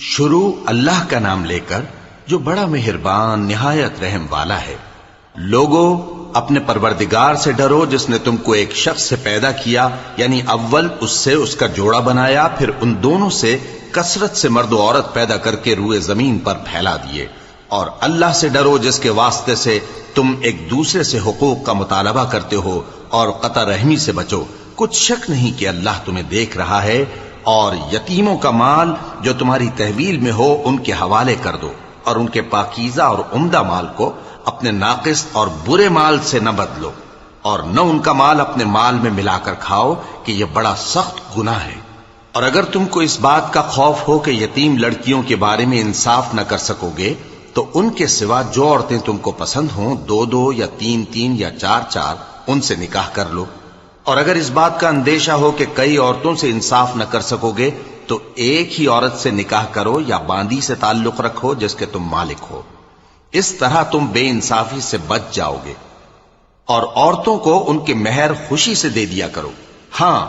شروع اللہ کا نام لے کر جو بڑا مہربان نہایت رحم والا ہے۔ لوگو اپنے پروردگار سے ڈرو جس نے تم کو ایک شخص سے پیدا کیا، یعنی اول اس سے اس کا جوڑا بنایا، پھر ان دونوں سے کثرت سے مرد و عورت پیدا کر کے روئے زمین پر پھیلا دیے۔ اور اللہ سے ڈرو جس کے واسطے سے تم ایک دوسرے سے حقوق کا مطالبہ کرتے ہو، اور قطع رحمی سے بچو۔ کچھ شک نہیں کہ اللہ تمہیں دیکھ رہا ہے۔ اور یتیموں کا مال جو تمہاری تحویل میں ہو ان کے حوالے کر دو، اور ان کے پاکیزہ اور عمدہ مال کو اپنے ناقص اور برے مال سے نہ بدلو، اور نہ ان کا مال اپنے مال میں ملا کر کھاؤ کہ یہ بڑا سخت گناہ ہے۔ اور اگر تم کو اس بات کا خوف ہو کہ یتیم لڑکیوں کے بارے میں انصاف نہ کر سکو گے تو ان کے سوا جو عورتیں تم کو پسند ہوں، دو دو یا تین تین یا چار چار، ان سے نکاح کر لو۔ اور اگر اس بات کا اندیشہ ہو کہ کئی عورتوں سے انصاف نہ کر سکو گے تو ایک ہی عورت سے نکاح کرو یا باندی سے تعلق رکھو جس کے تم مالک ہو۔ اس طرح تم بے انصافی سے بچ جاؤ گے۔ اور عورتوں کو ان کے مہر خوشی سے دے دیا کرو۔ ہاں،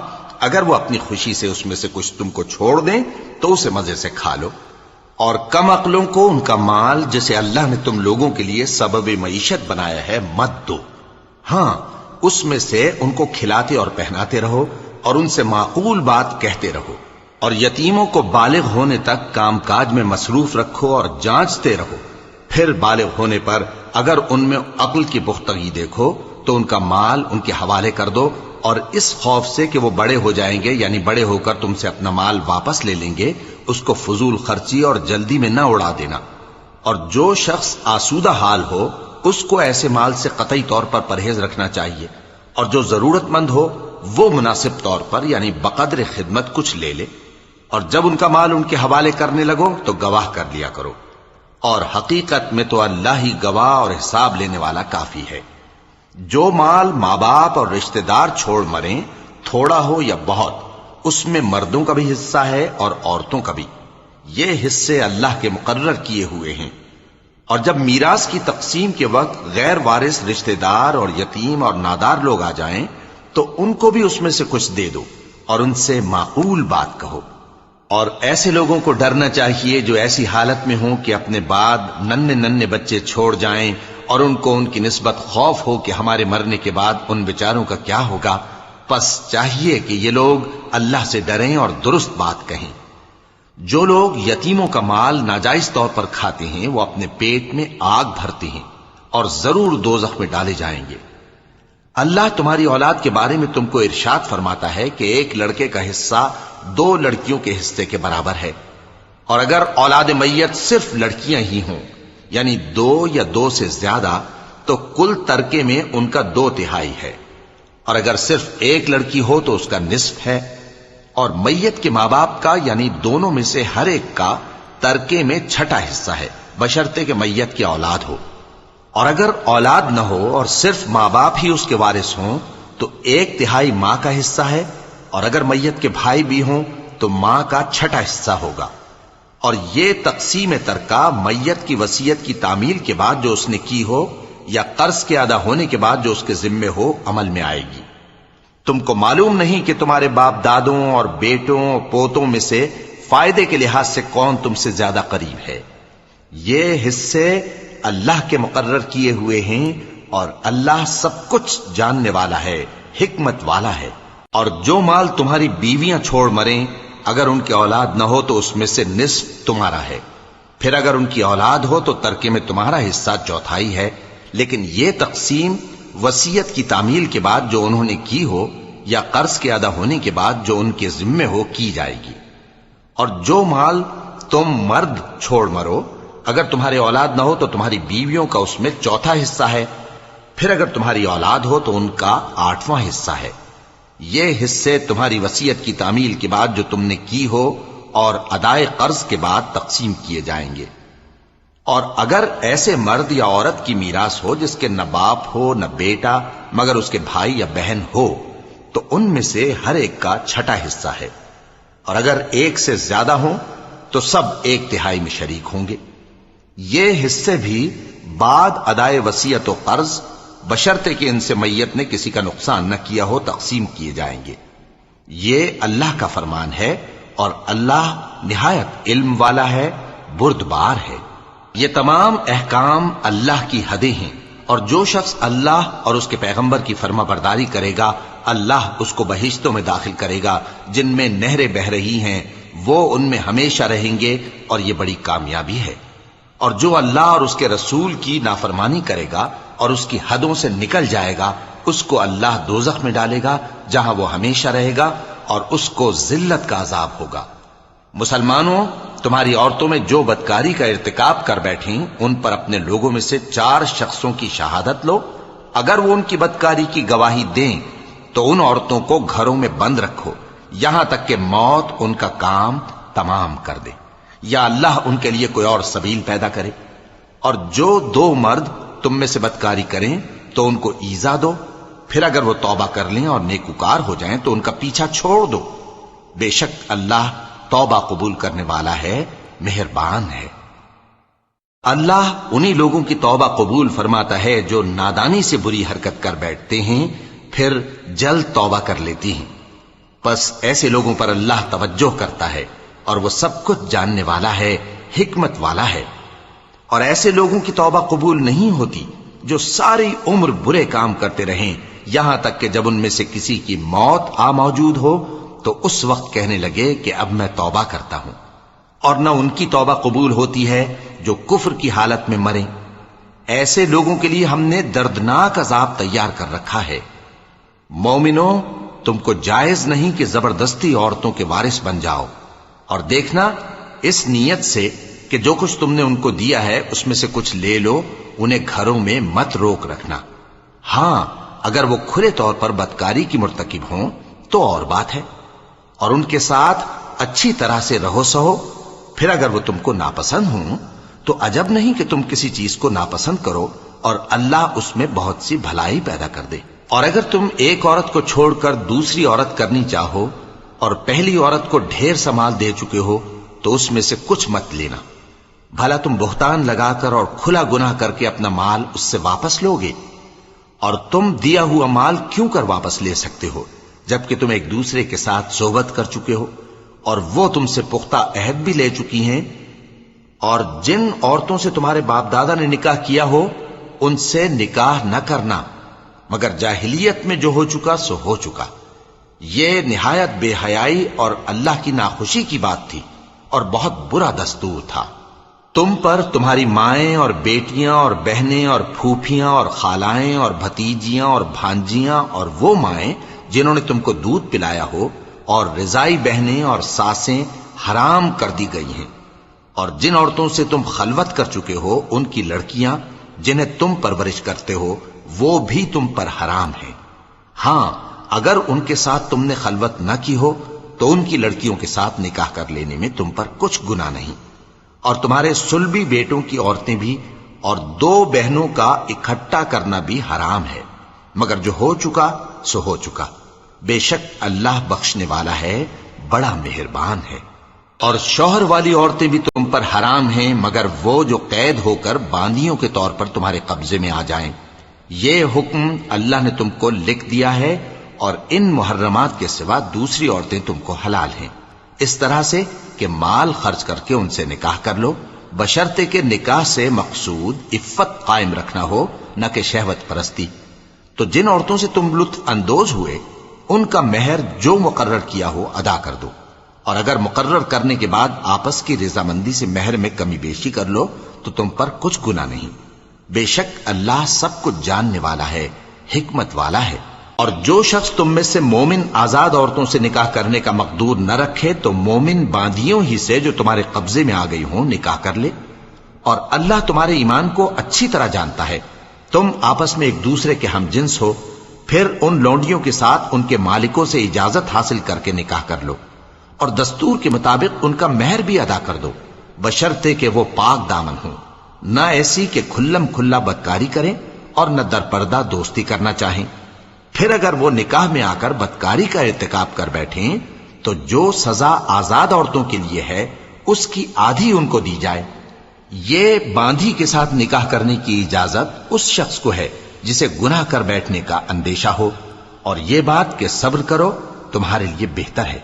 اگر وہ اپنی خوشی سے اس میں سے کچھ تم کو چھوڑ دیں تو اسے مزے سے کھا لو۔ اور کم عقلوں کو ان کا مال جسے اللہ نے تم لوگوں کے لیے سبب معیشت بنایا ہے مت دو۔ ہاں، اس میں سے ان کو کھلاتے اور پہناتے رہو، اور ان سے معقول بات کہتے رہو۔ اور یتیموں کو بالغ ہونے تک کام کاج میں مصروف رکھو اور جانچتے رہو۔ پھر بالغ ہونے پر اگر ان میں عقل کی پختگی دیکھو تو ان کا مال ان کے حوالے کر دو، اور اس خوف سے کہ وہ بڑے ہو جائیں گے، یعنی بڑے ہو کر تم سے اپنا مال واپس لے لیں گے، اس کو فضول خرچی اور جلدی میں نہ اڑا دینا۔ اور جو شخص آسودہ حال ہو اس کو ایسے مال سے قطعی طور پر پرہیز رکھنا چاہیے، اور جو ضرورت مند ہو وہ مناسب طور پر یعنی بقدر خدمت کچھ لے لے۔ اور جب ان کا مال ان کے حوالے کرنے لگو تو گواہ کر لیا کرو، اور حقیقت میں تو اللہ ہی گواہ اور حساب لینے والا کافی ہے۔ جو مال ماں باپ اور رشتہ دار چھوڑ مریں، تھوڑا ہو یا بہت، اس میں مردوں کا بھی حصہ ہے اور عورتوں کا بھی۔ یہ حصے اللہ کے مقرر کیے ہوئے ہیں۔ اور جب میراث کی تقسیم کے وقت غیر وارث رشتہ دار اور یتیم اور نادار لوگ آ جائیں تو ان کو بھی اس میں سے کچھ دے دو، اور ان سے معقول بات کہو۔ اور ایسے لوگوں کو ڈرنا چاہیے جو ایسی حالت میں ہوں کہ اپنے بعد ننھے ننھے بچے چھوڑ جائیں، اور ان کو ان کی نسبت خوف ہو کہ ہمارے مرنے کے بعد ان بیچاروں کا کیا ہوگا۔ پس چاہیے کہ یہ لوگ اللہ سے ڈریں اور درست بات کہیں۔ جو لوگ یتیموں کا مال ناجائز طور پر کھاتے ہیں وہ اپنے پیٹ میں آگ بھرتے ہیں اور ضرور دوزخ میں ڈالے جائیں گے۔ اللہ تمہاری اولاد کے بارے میں تم کو ارشاد فرماتا ہے کہ ایک لڑکے کا حصہ دو لڑکیوں کے حصے کے برابر ہے، اور اگر اولاد میت صرف لڑکیاں ہی ہوں یعنی دو یا دو سے زیادہ تو کل ترکے میں ان کا 2/3 ہے، اور اگر صرف ایک لڑکی ہو تو اس کا نصف ہے۔ اور میت کے ماں باپ کا یعنی دونوں میں سے ہر ایک کا ترکے میں 6واں حصہ ہے، بشرطے کہ میت کی اولاد ہو۔ اور اگر اولاد نہ ہو اور صرف ماں باپ ہی اس کے وارث ہوں تو 1/3 ماں کا حصہ ہے، اور اگر میت کے بھائی بھی ہوں تو ماں کا 6واں حصہ ہوگا۔ اور یہ تقسیم ترکہ میت کی وصیت کی تعمیل کے بعد جو اس نے کی ہو یا قرض کے ادا ہونے کے بعد جو اس کے ذمے ہو عمل میں آئے گی۔ تم کو معلوم نہیں کہ تمہارے باپ دادوں اور بیٹوں اور پوتوں میں سے فائدے کے لحاظ سے کون تم سے زیادہ قریب ہے۔ یہ حصے اللہ کے مقرر کیے ہوئے ہیں، اور اللہ سب کچھ جاننے والا ہے، حکمت والا ہے۔ اور جو مال تمہاری بیویاں چھوڑ مریں اگر ان کی اولاد نہ ہو تو اس میں سے نصف تمہارا ہے، پھر اگر ان کی اولاد ہو تو ترکے میں تمہارا حصہ 1/4 ہے۔ لیکن یہ تقسیم وصیت کی تعمیل کے بعد جو انہوں نے کی ہو یا قرض کے ادا ہونے کے بعد جو ان کے ذمے ہو کی جائے گی۔ اور جو مال تم مرد چھوڑ مرو اگر تمہارے اولاد نہ ہو تو تمہاری بیویوں کا اس میں 1/4 حصہ ہے، پھر اگر تمہاری اولاد ہو تو ان کا 8واں حصہ ہے۔ یہ حصے تمہاری وصیت کی تعمیل کے بعد جو تم نے کی ہو اور ادائے قرض کے بعد تقسیم کیے جائیں گے۔ اور اگر ایسے مرد یا عورت کی میراث ہو جس کے نہ باپ ہو نہ بیٹا مگر اس کے بھائی یا بہن ہو تو ان میں سے ہر ایک کا 6واں حصہ ہے، اور اگر ایک سے زیادہ ہوں تو سب 1/3 میں شریک ہوں گے۔ یہ حصے بھی بعد ادائے وصیت و قرض بشرطے کہ ان سے میت نے کسی کا نقصان نہ کیا ہو تقسیم کیے جائیں گے۔ یہ اللہ کا فرمان ہے، اور اللہ نہایت علم والا ہے، بردبار ہے۔ یہ تمام احکام اللہ کی حدیں ہیں، اور جو شخص اللہ اور اس کے پیغمبر کی فرما برداری کرے گا اللہ اس کو بہشتوں میں داخل کرے گا جن میں نہریں بہ رہی ہیں، وہ ان میں ہمیشہ رہیں گے، اور یہ بڑی کامیابی ہے۔ اور جو اللہ اور اس کے رسول کی نافرمانی کرے گا اور اس کی حدوں سے نکل جائے گا اس کو اللہ دوزخ میں ڈالے گا جہاں وہ ہمیشہ رہے گا، اور اس کو ذلت کا عذاب ہوگا۔ مسلمانوں، تمہاری عورتوں میں جو بدکاری کا ارتکاب کر بیٹھیں ان پر اپنے لوگوں میں سے 4 شخصوں کی شہادت لو۔ اگر وہ ان کی بدکاری کی گواہی دیں تو ان عورتوں کو گھروں میں بند رکھو یہاں تک کہ موت ان کا کام تمام کر دے، یا اللہ ان کے لیے کوئی اور سبیل پیدا کرے۔ اور جو 2 مرد تم میں سے بدکاری کریں تو ان کو ایذا دو، پھر اگر وہ توبہ کر لیں اور نیکوکار ہو جائیں تو ان کا پیچھا چھوڑ دو۔ بے شک اللہ توبہ قبول کرنے والا ہے، مہربان ہے۔ اللہ انہی لوگوں کی توبہ قبول فرماتا ہے جو نادانی سے بری حرکت کر بیٹھتے ہیں پھر جلد توبہ کر لیتی ہیں، پس ایسے لوگوں پر اللہ توجہ کرتا ہے اور وہ سب کچھ جاننے والا ہے، حکمت والا ہے۔ اور ایسے لوگوں کی توبہ قبول نہیں ہوتی جو ساری عمر برے کام کرتے رہیں یہاں تک کہ جب ان میں سے کسی کی موت آ موجود ہو تو اس وقت کہنے لگے کہ اب میں توبہ کرتا ہوں۔ اور نہ ان کی توبہ قبول ہوتی ہے جو کفر کی حالت میں مریں۔ ایسے لوگوں کے لیے ہم نے دردناک عذاب تیار کر رکھا ہے۔ مومنوں، تم کو جائز نہیں کہ زبردستی عورتوں کے وارث بن جاؤ، اور دیکھنا اس نیت سے کہ جو کچھ تم نے ان کو دیا ہے اس میں سے کچھ لے لو، انہیں گھروں میں مت روک رکھنا۔ ہاں، اگر وہ کھلے طور پر بدکاری کی مرتکب ہوں تو اور بات ہے، اور ان کے ساتھ اچھی طرح سے رہو سہو۔ پھر اگر وہ تم کو ناپسند ہوں تو عجب نہیں کہ تم کسی چیز کو ناپسند کرو، اور اللہ اس میں بہت سی بھلائی پیدا کر دے۔ اور اگر تم ایک عورت کو چھوڑ کر دوسری عورت کرنی چاہو اور پہلی عورت کو ڈھیر سا مال دے چکے ہو تو اس میں سے کچھ مت لینا، بھلا تم بہتان لگا کر اور کھلا گناہ کر کے اپنا مال اس سے واپس لو گے؟ اور تم دیا ہوا مال کیوں کر واپس لے سکتے ہو جبکہ تم ایک دوسرے کے ساتھ صحبت کر چکے ہو اور وہ تم سے پختہ عہد بھی لے چکی ہیں؟ اور جن عورتوں سے تمہارے باپ دادا نے نکاح کیا ہو ان سے نکاح نہ کرنا مگر جاہلیت میں جو ہو چکا سو ہو چکا۔ یہ نہایت بے حیائی اور اللہ کی ناخوشی کی بات تھی اور بہت برا دستور تھا۔ تم پر تمہاری مائیں اور بیٹیاں اور بہنیں اور پھوپھیاں اور خالائیں اور بھتیجیاں اور بھانجیاں اور وہ مائیں جنہوں نے تم کو دودھ پلایا ہو اور رضائی بہنیں اور ساسیں حرام کر دی گئی ہیں، اور جن عورتوں سے تم خلوت کر چکے ہو ان کی لڑکیاں جنہیں تم پرورش کرتے ہو وہ بھی تم پر حرام ہیں۔ ہاں، اگر ان کے ساتھ تم نے خلوت نہ کی ہو تو ان کی لڑکیوں کے ساتھ نکاح کر لینے میں تم پر کچھ گناہ نہیں۔ اور تمہارے صلبی بیٹوں کی عورتیں بھی اور 2 بہنوں کا اکٹھا کرنا بھی حرام ہے، مگر جو ہو چکا سو ہو چکا۔ بے شک اللہ بخشنے والا ہے، بڑا مہربان ہے۔ اور شوہر والی عورتیں بھی تم پر حرام ہیں مگر وہ جو قید ہو کر باندیوں کے طور پر تمہارے قبضے میں آ جائیں۔ یہ حکم اللہ نے تم کو لکھ دیا ہے، اور ان محرمات کے سوا دوسری عورتیں تم کو حلال ہیں، اس طرح سے کہ مال خرچ کر کے ان سے نکاح کر لو، بشرطے کہ نکاح سے مقصود عفت قائم رکھنا ہو نہ کہ شہوت پرستی۔ تو جن عورتوں سے تم لطف اندوز ہوئے ان کا مہر جو مقرر کیا ہو ادا کر دو، اور اگر مقرر کرنے کے بعد آپس کی رضامندی سے مہر میں کمی بیشی کر لو تو تم پر کچھ گناہ نہیں۔ بے شک اللہ سب کچھ جاننے والا ہے، حکمت والا ہے۔ اور جو شخص تم میں سے مومن آزاد عورتوں سے نکاح کرنے کا مقدور نہ رکھے تو مومن باندیوں ہی سے جو تمہارے قبضے میں آ گئی ہوں نکاح کر لے، اور اللہ تمہارے ایمان کو اچھی طرح جانتا ہے۔ تم آپس میں ایک دوسرے کے ہم جنس ہو، پھر ان لونڈیوں کے ساتھ ان کے مالکوں سے اجازت حاصل کر کے نکاح کر لو، اور دستور کے مطابق ان کا مہر بھی ادا کر دو، بشرطے کہ وہ پاک دامن ہوں، نہ ایسی کہ کھلم کھلا بدکاری کریں اور نہ درپردہ دوستی کرنا چاہیں۔ پھر اگر وہ نکاح میں آ کر بدکاری کا ارتکاب کر بیٹھیں تو جو سزا آزاد عورتوں کے لیے ہے اس کی آدھی ان کو دی جائے۔ یہ باندھی کے ساتھ نکاح کرنے کی اجازت اس شخص کو ہے جسے گناہ کر بیٹھنے کا اندیشہ ہو، اور یہ بات کہ صبر کرو تمہارے لیے بہتر ہے۔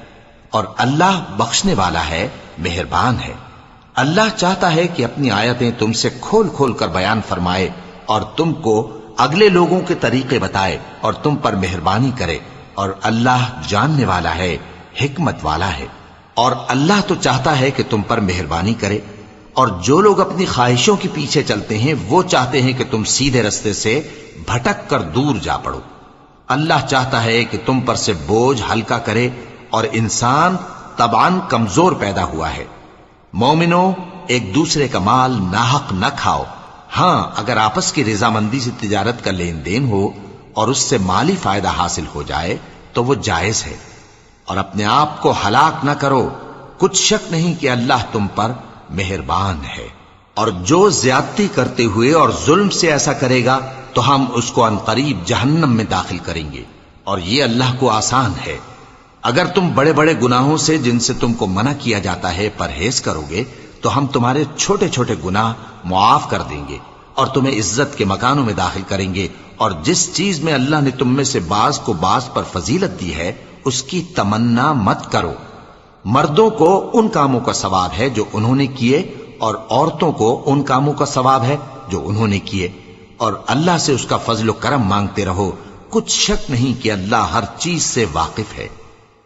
اور اللہ بخشنے والا ہے، مہربان ہے۔ اللہ چاہتا ہے کہ اپنی آیتیں تم سے کھول کھول کر بیان فرمائے اور تم کو اگلے لوگوں کے طریقے بتائے اور تم پر مہربانی کرے، اور اللہ جاننے والا ہے، حکمت والا ہے۔ اور اللہ تو چاہتا ہے کہ تم پر مہربانی کرے، اور جو لوگ اپنی خواہشوں کے پیچھے چلتے ہیں وہ چاہتے ہیں کہ تم سیدھے رستے سے بھٹک کر دور جا پڑو۔ اللہ چاہتا ہے کہ تم پر سے بوجھ ہلکا کرے، اور انسان طبعاً کمزور پیدا ہوا ہے۔ مومنوں، ایک دوسرے کا مال ناحق نہ کھاؤ۔ ہاں، اگر آپس کی رضامندی سے تجارت کا لین دین ہو اور اس سے مالی فائدہ حاصل ہو جائے تو وہ جائز ہے، اور اپنے آپ کو ہلاک نہ کرو، کچھ شک نہیں کہ اللہ تم پر مہربان ہے۔ اور جو زیادتی کرتے ہوئے اور ظلم سے ایسا کرے گا تو ہم اس کو عنقریب جہنم میں داخل کریں گے، اور یہ اللہ کو آسان ہے۔ اگر تم بڑے بڑے گناہوں سے جن سے تم کو منع کیا جاتا ہے پرہیز کرو گے تو ہم تمہارے چھوٹے چھوٹے گناہ معاف کر دیں گے اور تمہیں عزت کے مکانوں میں داخل کریں گے۔ اور جس چیز میں اللہ نے تم میں سے بعض کو بعض پر فضیلت دی ہے اس کی تمنا مت کرو۔ مردوں کو ان کاموں کا ثواب ہے جو انہوں نے کیے، اور عورتوں کو ان کاموں کا ثواب ہے جو انہوں نے کیے، اور اللہ سے اس کا فضل و کرم مانگتے رہو، کچھ شک نہیں کہ اللہ ہر چیز سے واقف ہے۔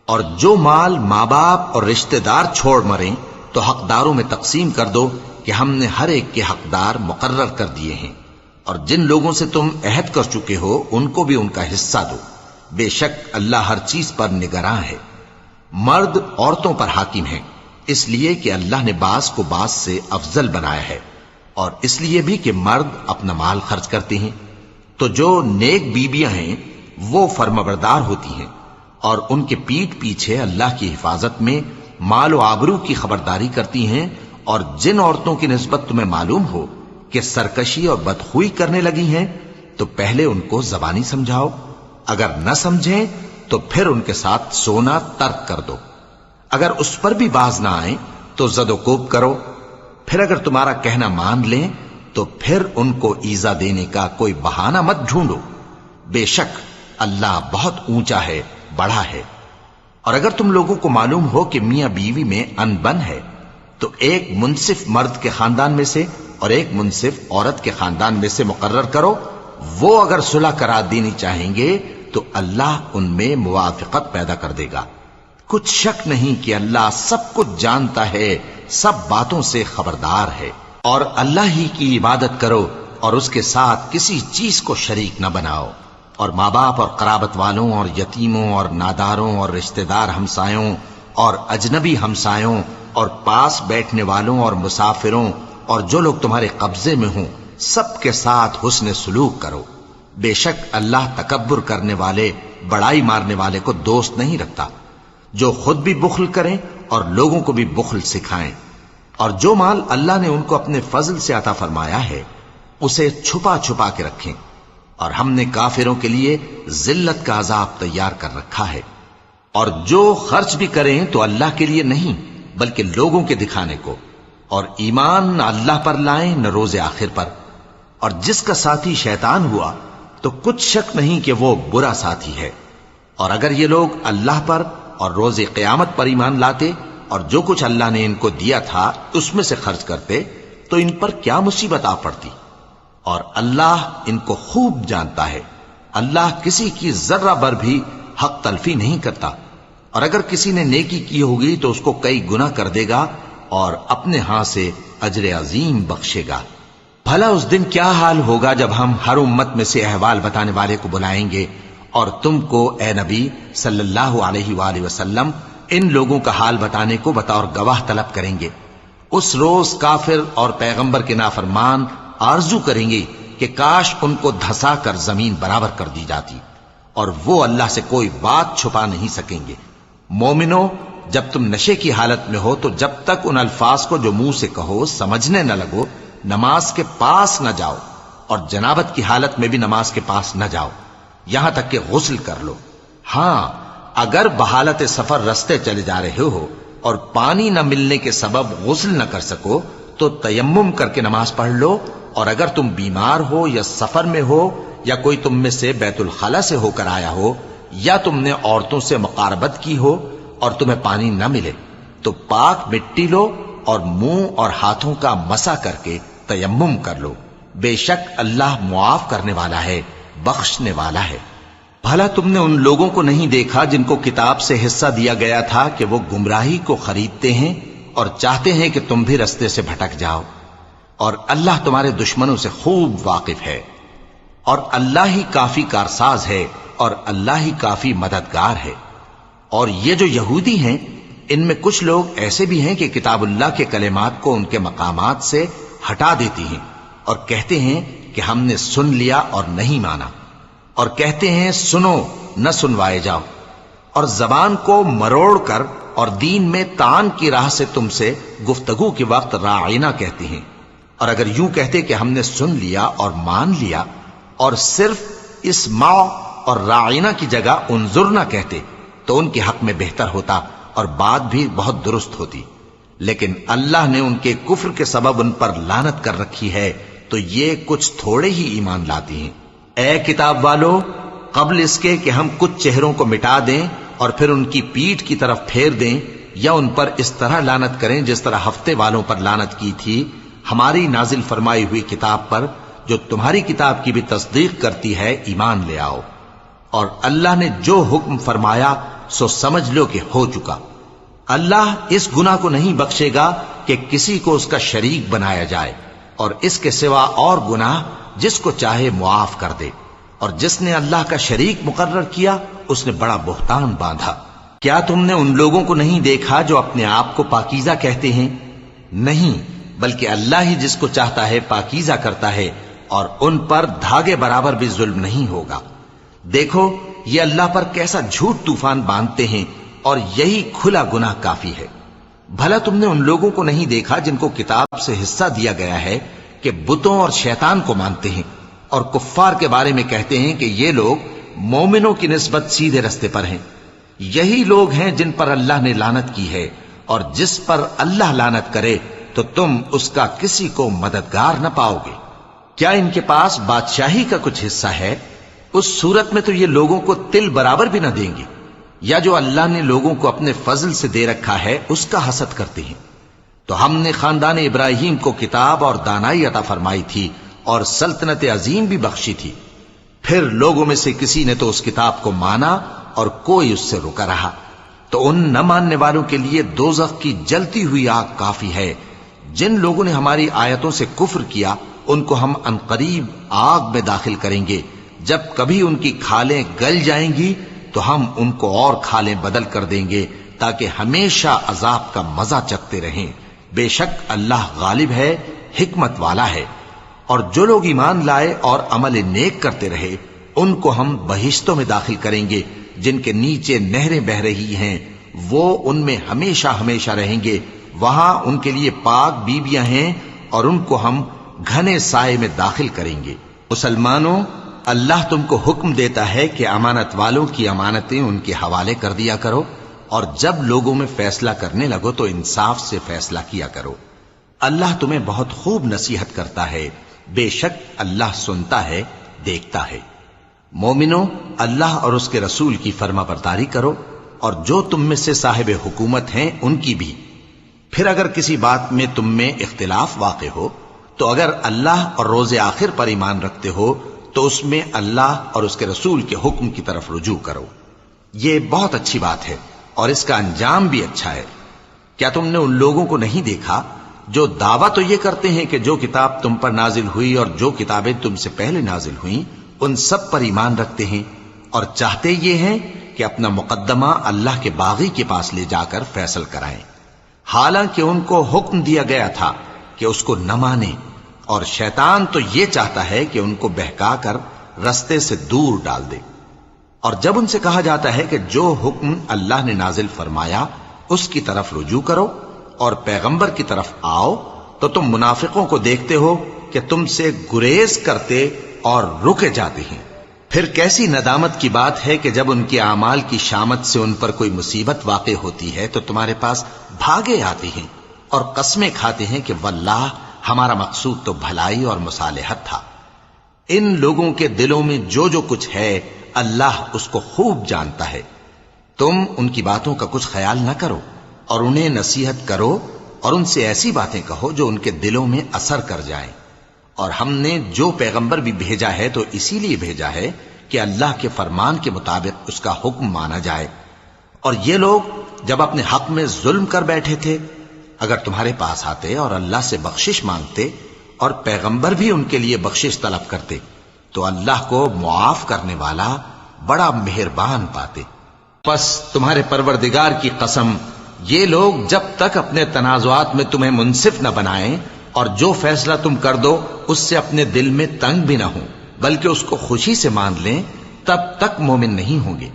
اور جو مال ماں باپ اور رشتہ دار چھوڑ مریں تو حقداروں میں تقسیم کر دو کہ ہم نے ہر ایک کے حقدار مقرر کر دیے ہیں، اور جن لوگوں سے تم عہد کر چکے ہو ان کو بھی ان کا حصہ دو، بے شک اللہ ہر چیز پر نگراں ہے۔ مرد عورتوں پر حاکم ہیں، اس لیے کہ اللہ نے بعض کو بعض سے افضل بنایا ہے، اور اس لیے بھی کہ مرد اپنا مال خرچ کرتے ہیں۔ تو جو نیک بیویاں ہیں وہ فرمانبردار ہوتی ہیں، اور ان کے پیٹھ پیچھے اللہ کی حفاظت میں مال و آبرو کی خبرداری کرتی ہیں۔ اور جن عورتوں کی نسبت تمہیں معلوم ہو کہ سرکشی اور بدخوئی کرنے لگی ہیں تو پہلے ان کو زبانی سمجھاؤ، اگر نہ سمجھیں تو پھر ان کے ساتھ سونا ترک کر دو۔ اگر اس پر بھی باز نہ آئیں تو زد و کوب کرو، پھر اگر تمہارا کہنا مان لیں تو پھر ان کو ایذا دینے کا کوئی بہانہ مت ڈھونڈو، بے شک اللہ بہت اونچا ہے، بڑا ہے۔ اور اگر تم لوگوں کو معلوم ہو کہ میاں بیوی میں انبن ہے تو ایک منصف مرد کے خاندان میں سے اور ایک منصف عورت کے خاندان میں سے مقرر کرو، وہ اگر صلح کرا دینی چاہیں گے تو اللہ ان میں موافقت پیدا کر دے گا۔ کچھ شک نہیں کہ اللہ سب کچھ جانتا ہے، سب باتوں سے خبردار ہے۔ اور اللہ ہی کی عبادت کرو اور اس کے ساتھ کسی چیز کو شریک نہ بناؤ، اور ماں باپ اور قرابت والوں اور یتیموں اور ناداروں اور رشتہ دار ہمسایوں اور اجنبی ہمسایوں اور پاس بیٹھنے والوں اور مسافروں اور جو لوگ تمہارے قبضے میں ہوں سب کے ساتھ حسن سلوک کرو، بے شک اللہ تکبر کرنے والے، بڑائی مارنے والے کو دوست نہیں رکھتا۔ جو خود بھی بخل کریں اور لوگوں کو بھی بخل سکھائیں، اور جو مال اللہ نے ان کو اپنے فضل سے عطا فرمایا ہے اسے چھپا چھپا کے رکھیں، اور ہم نے کافروں کے لیے ذلت کا عذاب تیار کر رکھا ہے۔ اور جو خرچ بھی کریں تو اللہ کے لیے نہیں بلکہ لوگوں کے دکھانے کو، اور ایمان نہ اللہ پر لائیں نہ روز آخر پر۔ اور جس کا ساتھی شیطان ہوا تو کچھ شک نہیں کہ وہ برا ساتھی ہے۔ اور اگر یہ لوگ اللہ پر اور روز قیامت پر ایمان لاتے اور جو کچھ اللہ نے ان کو دیا تھا اس میں سے خرچ کرتے تو ان پر کیا مصیبت آ پڑتی، اور اللہ ان کو خوب جانتا ہے۔ اللہ کسی کی ذرہ بر بھی حق تلفی نہیں کرتا، اور اگر کسی نے نیکی کی ہوگی تو اس کو کئی گنا کر دے گا اور اپنے ہاں سے اجر عظیم بخشے گا۔ بھلا اس دن کیا حال ہوگا جب ہم ہر امت میں سے احوال بتانے والے کو بلائیں گے اور تم کو اے نبی صلی اللہ علیہ وآلہ وسلم ان لوگوں کا حال بتانے کو بطور گواہ طلب کریں گے۔ اس روز کافر اور پیغمبر کے نافرمان آرزو کریں گے کہ کاش ان کو دھسا کر زمین برابر کر دی جاتی، اور وہ اللہ سے کوئی بات چھپا نہیں سکیں گے۔ مومنو، جب تم نشے کی حالت میں ہو تو جب تک ان الفاظ کو جو منہ سے کہو سمجھنے نہ لگو نماز کے پاس نہ جاؤ، اور جنابت کی حالت میں بھی نماز کے پاس نہ جاؤ یہاں تک کہ غسل کر لو۔ ہاں، اگر بحالت سفر رستے چلے جا رہے ہو اور پانی نہ ملنے کے سبب غسل نہ کر سکو تو تیمم کر کے نماز پڑھ لو، اور اگر تم بیمار ہو یا سفر میں ہو یا کوئی تم میں سے بیت الخلا سے ہو کر آیا ہو یا تم نے عورتوں سے مقاربت کی ہو اور تمہیں پانی نہ ملے تو پاک مٹی لو اور منہ اور ہاتھوں کا مسح کر کے تیمم کر لو، بے شک اللہ معاف کرنے والا ہے، بخشنے والا ہے۔ بھلا تم نے ان لوگوں کو نہیں دیکھا جن کو کتاب سے حصہ دیا گیا تھا کہ وہ گمراہی کو خریدتے ہیں اور چاہتے ہیں کہ تم بھی رستے سے بھٹک جاؤ، اور اللہ تمہارے دشمنوں سے خوب واقف ہے، اور اللہ ہی کافی کارساز ہے، اور اللہ ہی کافی مددگار ہے۔ اور یہ جو یہودی ہیں، ان میں کچھ لوگ ایسے بھی ہیں کہ کتاب اللہ کے کلمات کو ان کے مقامات سے ہٹا دیتی ہیں اور کہتے ہیں کہ ہم نے سن لیا اور نہیں مانا، اور کہتے ہیں سنو نہ سنوائے جاؤ، اور زبان کو مروڑ کر اور دین میں طعن کی راہ سے تم سے گفتگو کے وقت راعینا کہتے ہیں۔ اور اگر یوں کہتے کہ ہم نے سن لیا اور مان لیا، اور صرف اسمع اور راعینا کی جگہ انظرنا کہتے، تو ان کے حق میں بہتر ہوتا اور بات بھی بہت درست ہوتی، لیکن اللہ نے ان کے کفر کے سبب ان پر لعنت کر رکھی ہے، تو یہ کچھ تھوڑے ہی ایمان لاتی ہیں۔ اے کتاب والو، قبل اس کے کہ ہم کچھ چہروں کو مٹا دیں اور پھر ان کی پیٹھ کی طرف پھیر دیں یا ان پر اس طرح لعنت کریں جس طرح ہفتے والوں پر لعنت کی تھی، ہماری نازل فرمائی ہوئی کتاب پر جو تمہاری کتاب کی بھی تصدیق کرتی ہے ایمان لے آؤ۔ اور اللہ نے جو حکم فرمایا سو سمجھ لو کہ ہو چکا۔ اللہ اس گناہ کو نہیں بخشے گا کہ کسی کو اس کا شریک بنایا جائے، اور اس کے سوا اور گناہ جس کو چاہے معاف کر دے، اور جس نے اللہ کا شریک مقرر کیا اس نے بڑا بہتان باندھا۔ کیا تم نے ان لوگوں کو نہیں دیکھا جو اپنے آپ کو پاکیزہ کہتے ہیں؟ نہیں، بلکہ اللہ ہی جس کو چاہتا ہے پاکیزہ کرتا ہے، اور ان پر دھاگے برابر بھی ظلم نہیں ہوگا۔ دیکھو یہ اللہ پر کیسا جھوٹ طوفان باندھتے ہیں، اور یہی کھلا گناہ کافی ہے۔ بھلا تم نے ان لوگوں کو نہیں دیکھا جن کو کتاب سے حصہ دیا گیا ہے کہ بتوں اور شیطان کو مانتے ہیں، اور کفار کے بارے میں کہتے ہیں کہ یہ لوگ مومنوں کی نسبت سیدھے رستے پر ہیں۔ یہی لوگ ہیں جن پر اللہ نے لعنت کی ہے، اور جس پر اللہ لعنت کرے تو تم اس کا کسی کو مددگار نہ پاؤ گے۔ کیا ان کے پاس بادشاہی کا کچھ حصہ ہے؟ اس صورت میں تو یہ لوگوں کو تل برابر بھی نہ دیں گے، یا جو اللہ نے لوگوں کو اپنے فضل سے دے رکھا ہے اس کا حسد کرتے ہیں۔ تو ہم نے خاندان ابراہیم کو کتاب اور دانائی عطا فرمائی تھی اور سلطنت عظیم بھی بخشی تھی، پھر لوگوں میں سے کسی نے تو اس کتاب کو مانا اور کوئی اس سے رکا رہا، تو ان نہ ماننے والوں کے لیے دوزخ کی جلتی ہوئی آگ کافی ہے۔ جن لوگوں نے ہماری آیتوں سے کفر کیا ان کو ہم عنقریب آگ میں داخل کریں گے، جب کبھی ان کی کھالیں گل جائیں گی تو ہم ان کو اور کھالیں بدل کر دیں گے تاکہ ہمیشہ عذاب کا مزہ چکھتے رہیں۔ بے شک اللہ غالب ہے، حکمت والا ہے۔ اور جو لوگ ایمان لائے اور عمل نیک کرتے رہے ان کو ہم بہشتوں میں داخل کریں گے جن کے نیچے نہریں بہ رہی ہیں، وہ ان میں ہمیشہ ہمیشہ رہیں گے۔ وہاں ان کے لیے پاک بیویاں ہیں اور ان کو ہم گھنے سائے میں داخل کریں گے۔ مسلمانوں، اللہ تم کو حکم دیتا ہے کہ امانت والوں کی امانتیں ان کے حوالے کر دیا کرو، اور جب لوگوں میں فیصلہ کرنے لگو تو انصاف سے فیصلہ کیا کرو۔ اللہ تمہیں بہت خوب نصیحت کرتا ہے، بے شک اللہ سنتا ہے، دیکھتا ہے۔ مومنو، اللہ اور اس کے رسول کی فرما برداری کرو، اور جو تم میں سے صاحب حکومت ہیں ان کی بھی۔ پھر اگر کسی بات میں تم میں اختلاف واقع ہو تو اگر اللہ اور روز آخر پر ایمان رکھتے ہو تو اس میں اللہ اور اس کے رسول کے حکم کی طرف رجوع کرو۔ یہ بہت اچھی بات ہے اور اس کا انجام بھی اچھا ہے۔ کیا تم نے ان لوگوں کو نہیں دیکھا جو دعویٰ تو یہ کرتے ہیں کہ جو کتاب تم پر نازل ہوئی اور جو کتابیں تم سے پہلے نازل ہوئیں ان سب پر ایمان رکھتے ہیں، اور چاہتے یہ ہیں کہ اپنا مقدمہ اللہ کے باغی کے پاس لے جا کر فیصل کرائیں، حالانکہ ان کو حکم دیا گیا تھا کہ اس کو نہ مانیں، اور شیطان تو یہ چاہتا ہے کہ ان کو بہکا کر رستے سے دور ڈال دے۔ اور جب ان سے کہا جاتا ہے کہ جو حکم اللہ نے نازل فرمایا اس کی طرف رجوع کرو اور پیغمبر کی طرف آؤ، تو تم منافقوں کو دیکھتے ہو کہ تم سے گریز کرتے اور رکے جاتے ہیں۔ پھر کیسی ندامت کی بات ہے کہ جب ان کے اعمال کی شامت سے ان پر کوئی مصیبت واقع ہوتی ہے تو تمہارے پاس بھاگے آتے ہیں اور قسمیں کھاتے ہیں کہ واللہ ہمارا مقصود تو بھلائی اور مصالحت تھا۔ ان لوگوں کے دلوں میں جو جو کچھ ہے اللہ اس کو خوب جانتا ہے۔ تم ان کی باتوں کا کچھ خیال نہ کرو اور انہیں نصیحت کرو اور ان سے ایسی باتیں کہو جو ان کے دلوں میں اثر کر جائیں. اور ہم نے جو پیغمبر بھی بھیجا ہے تو اسی لیے بھیجا ہے کہ اللہ کے فرمان کے مطابق اس کا حکم مانا جائے. اور یہ لوگ جب اپنے حق میں ظلم کر بیٹھے تھے، اگر تمہارے پاس آتے اور اللہ سے بخشش مانگتے اور پیغمبر بھی ان کے لیے بخشش طلب کرتے تو اللہ کو معاف کرنے والا بڑا مہربان پاتے. پس تمہارے پروردگار کی قسم، یہ لوگ جب تک اپنے تنازعات میں تمہیں منصف نہ بنائیں اور جو فیصلہ تم کر دو اس سے اپنے دل میں تنگ بھی نہ ہوں بلکہ اس کو خوشی سے مان لیں، تب تک مومن نہیں ہوں گے.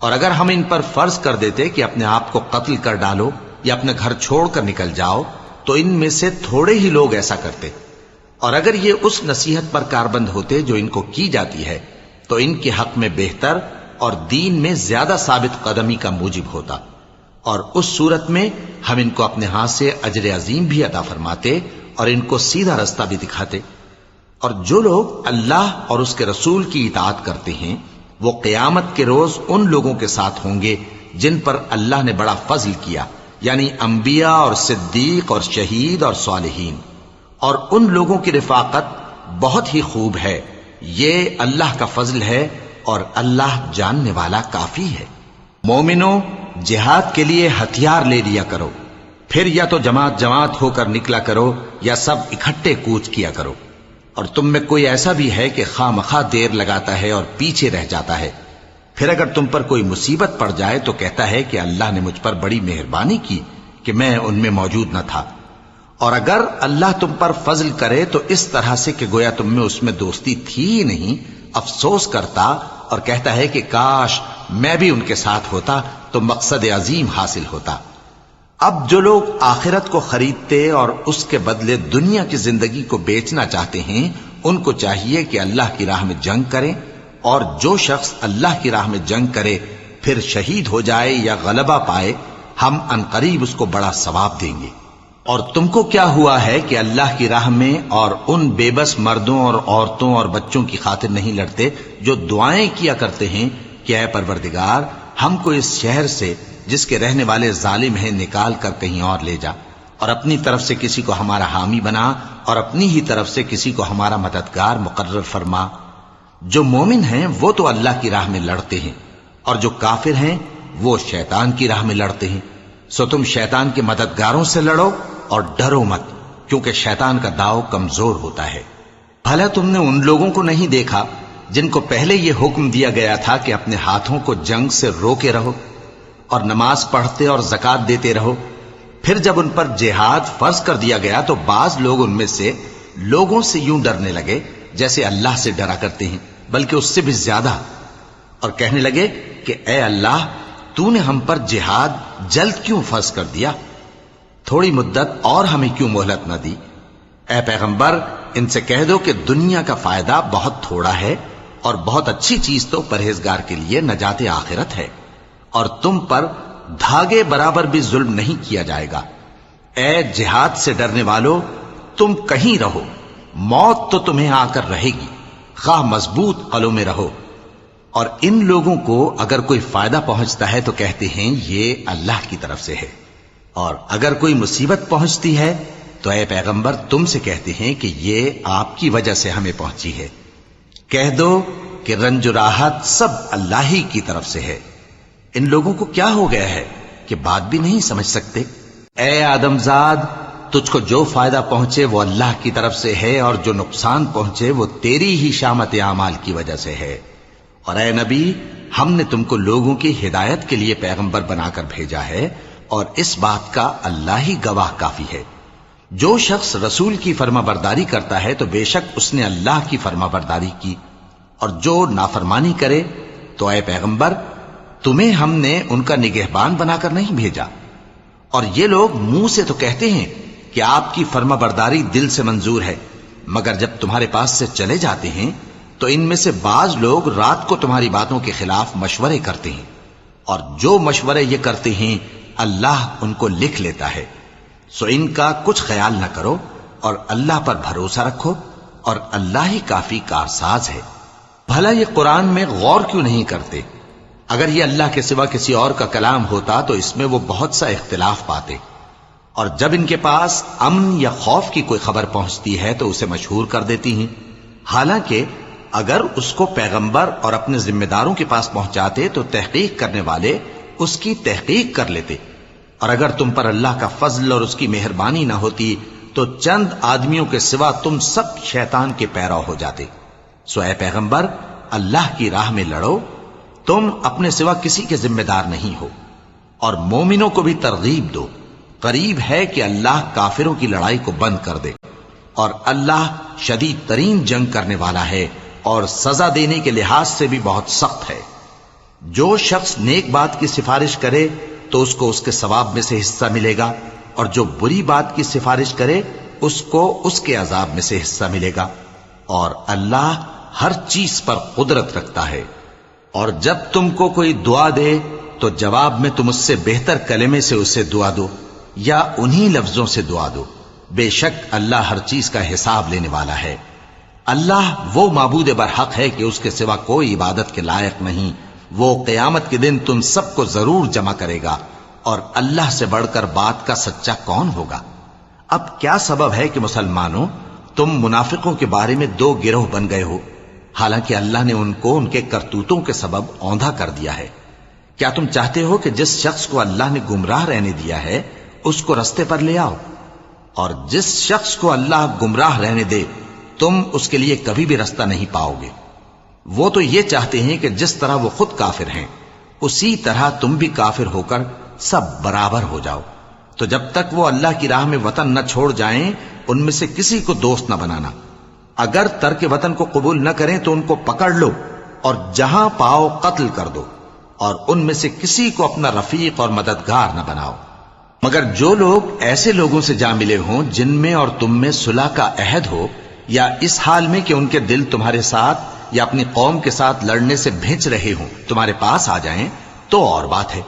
اور اگر ہم ان پر فرض کر دیتے کہ اپنے آپ کو قتل کر ڈالو یا اپنے گھر چھوڑ کر نکل جاؤ تو ان میں سے تھوڑے ہی لوگ ایسا کرتے. اور اگر یہ اس نصیحت پر کاربند ہوتے جو ان کو کی جاتی ہے تو ان کے حق میں بہتر اور دین میں زیادہ ثابت قدمی کا موجب ہوتا، اور اس صورت میں ہم ان کو اپنے ہاتھ سے اجر عظیم بھی عطا فرماتے اور ان کو سیدھا رستہ بھی دکھاتے. اور جو لوگ اللہ اور اس کے رسول کی اطاعت کرتے ہیں وہ قیامت کے روز ان لوگوں کے ساتھ ہوں گے جن پر اللہ نے بڑا فضل کیا، یعنی انبیاء اور صدیق اور شہید اور صالحین. اور ان لوگوں کی رفاقت بہت ہی خوب ہے. یہ اللہ کا فضل ہے اور اللہ جاننے والا کافی ہے. مومنوں، جہاد کے لیے ہتھیار لے لیا کرو، پھر یا تو جماعت جماعت ہو کر نکلا کرو یا سب اکٹھے کوچ کیا کرو. اور تم میں کوئی ایسا بھی ہے کہ خواہ مخواہ دیر لگاتا ہے اور پیچھے رہ جاتا ہے، پھر اگر تم پر کوئی مصیبت پڑ جائے تو کہتا ہے کہ اللہ نے مجھ پر بڑی مہربانی کی کہ میں ان میں موجود نہ تھا. اور اگر اللہ تم پر فضل کرے تو اس طرح سے کہ گویا تم میں اس میں دوستی تھی ہی نہیں، افسوس کرتا اور کہتا ہے کہ کاش میں بھی ان کے ساتھ ہوتا تو مقصد عظیم حاصل ہوتا. اب جو لوگ آخرت کو خریدتے اور اس کے بدلے دنیا کی زندگی کو بیچنا چاہتے ہیں ان کو چاہیے کہ اللہ کی راہ میں جنگ کریں، اور جو شخص اللہ کی راہ میں جنگ کرے پھر شہید ہو جائے یا غلبہ پائے ہم عنقریب اس کو بڑا ثواب دیں گے. اور تم کو کیا ہوا ہے کہ اللہ کی راہ میں اور ان بے بس مردوں اور عورتوں اور بچوں کی خاطر نہیں لڑتے جو دعائیں کیا کرتے ہیں کہ اے پروردگار ہم کو اس شہر سے جس کے رہنے والے ظالم ہیں نکال کر کہیں اور لے جا، اور اپنی طرف سے کسی کو ہمارا حامی بنا اور اپنی ہی طرف سے کسی کو ہمارا مددگار مقرر فرما. جو مومن ہیں وہ تو اللہ کی راہ میں لڑتے ہیں اور جو کافر ہیں وہ شیطان کی راہ میں لڑتے ہیں. سو تم شیطان کے مددگاروں سے لڑو اور ڈرو مت، کیونکہ شیطان کا داؤ کمزور ہوتا ہے. بھلا تم نے ان لوگوں کو نہیں دیکھا جن کو پہلے یہ حکم دیا گیا تھا کہ اپنے ہاتھوں کو جنگ سے روکے رہو اور نماز پڑھتے اور زکات دیتے رہو؟ پھر جب ان پر جہاد فرض کر دیا گیا تو بعض لوگ ان میں سے لوگوں سے یوں ڈرنے لگے جیسے اللہ سے ڈرا کرتے ہیں، بلکہ اس سے بھی زیادہ، اور کہنے لگے کہ اے اللہ تو نے ہم پر جہاد جلد کیوں فرض کر دیا؟ تھوڑی مدت اور ہمیں کیوں مہلت نہ دی؟ اے پیغمبر ان سے کہہ دو کہ دنیا کا فائدہ بہت تھوڑا ہے اور بہت اچھی چیز تو پرہیزگار کے لیے نجات آخرت ہے، اور تم پر دھاگے برابر بھی ظلم نہیں کیا جائے گا. اے جہاد سے ڈرنے والو، تم کہیں رہو، موت تو تمہیں آ کر رہے گی، خواہ مضبوط قلعوں میں رہو. اور ان لوگوں کو اگر کوئی فائدہ پہنچتا ہے تو کہتے ہیں یہ اللہ کی طرف سے ہے، اور اگر کوئی مصیبت پہنچتی ہے تو اے پیغمبر تم سے کہتے ہیں کہ یہ آپ کی وجہ سے ہمیں پہنچی ہے. کہہ دو کہ رنج و راحت سب اللہ ہی کی طرف سے ہے. ان لوگوں کو کیا ہو گیا ہے کہ بات بھی نہیں سمجھ سکتے؟ اے آدم زاد، تجھ کو جو فائدہ پہنچے وہ اللہ کی طرف سے ہے، اور جو نقصان پہنچے وہ تیری ہی شامت اعمال کی وجہ سے ہے. اور اے نبی، ہم نے تم کو لوگوں کی ہدایت کے لیے پیغمبر بنا کر بھیجا ہے، اور اس بات کا اللہ ہی گواہ کافی ہے. جو شخص رسول کی فرما برداری کرتا ہے تو بے شک اس نے اللہ کی فرما برداری کی، اور جو نافرمانی کرے تو اے پیغمبر تمہیں ہم نے ان کا نگہبان بنا کر نہیں بھیجا. اور یہ لوگ منہ سے تو کہتے ہیں کہ آپ کی فرما برداری دل سے منظور ہے، مگر جب تمہارے پاس سے چلے جاتے ہیں تو ان میں سے بعض لوگ رات کو تمہاری باتوں کے خلاف مشورے کرتے ہیں، اور جو مشورے یہ کرتے ہیں اللہ ان کو لکھ لیتا ہے. سو ان کا کچھ خیال نہ کرو اور اللہ پر بھروسہ رکھو، اور اللہ ہی کافی کارساز ہے. بھلا یہ قرآن میں غور کیوں نہیں کرتے؟ اگر یہ اللہ کے سوا کسی اور کا کلام ہوتا تو اس میں وہ بہت سا اختلاف پاتے، اور جب ان کے پاس امن یا خوف کی کوئی خبر پہنچتی ہے تو اسے مشہور کر دیتی ہیں، حالانکہ اگر اس کو پیغمبر اور اپنے ذمہ داروں کے پاس پہنچاتے تو تحقیق کرنے والے اس کی تحقیق کر لیتے، اور اگر تم پر اللہ کا فضل اور اس کی مہربانی نہ ہوتی تو چند آدمیوں کے سوا تم سب شیطان کے پیرو ہو جاتے۔ سو اے پیغمبر، اللہ کی راہ میں لڑو، تم اپنے سوا کسی کے ذمہ دار نہیں ہو، اور مومنوں کو بھی ترغیب دو، قریب ہے کہ اللہ کافروں کی لڑائی کو بند کر دے، اور اللہ شدید ترین جنگ کرنے والا ہے اور سزا دینے کے لحاظ سے بھی بہت سخت ہے۔ جو شخص نیک بات کی سفارش کرے تو اس کو اس کے ثواب میں سے حصہ ملے گا، اور جو بری بات کی سفارش کرے اس کو اس کے عذاب میں سے حصہ ملے گا، اور اللہ ہر چیز پر قدرت رکھتا ہے۔ اور جب تم کو کوئی دعا دے تو جواب میں تم اس سے بہتر کلمے سے اسے دعا دو یا انہی لفظوں سے دعا دو، بے شک اللہ ہر چیز کا حساب لینے والا ہے۔ اللہ وہ معبود برحق ہے کہ اس کے سوا کوئی عبادت کے لائق نہیں، وہ قیامت کے دن تم سب کو ضرور جمع کرے گا، اور اللہ سے بڑھ کر بات کا سچا کون ہوگا؟ اب کیا سبب ہے کہ مسلمانوں تم منافقوں کے بارے میں دو گروہ بن گئے ہو، حالانکہ اللہ نے ان کو ان کے کرتوتوں کے سبب اوندھا کر دیا ہے؟ کیا تم چاہتے ہو کہ جس شخص کو اللہ نے گمراہ رہنے دیا ہے اس کو رستے پر لے آؤ، اور جس شخص کو اللہ گمراہ رہنے دے تم اس کے لیے کبھی بھی رستہ نہیں پاؤ گے؟ وہ تو یہ چاہتے ہیں کہ جس طرح وہ خود کافر ہیں اسی طرح تم بھی کافر ہو کر سب برابر ہو جاؤ۔ تو جب تک وہ اللہ کی راہ میں وطن نہ چھوڑ جائیں ان میں سے کسی کو دوست نہ بنانا، اگر ترک وطن کو قبول نہ کریں تو ان کو پکڑ لو اور جہاں پاؤ قتل کر دو، اور ان میں سے کسی کو اپنا رفیق اور مددگار نہ بناؤ، مگر جو لوگ ایسے لوگوں سے جا ملے ہوں جن میں اور تم میں صلح کا عہد ہو، یا اس حال میں کہ ان کے دل تمہارے ساتھ یا اپنی قوم کے ساتھ لڑنے سے بھنچ رہے ہوں تمہارے پاس آ جائیں تو اور بات ہے،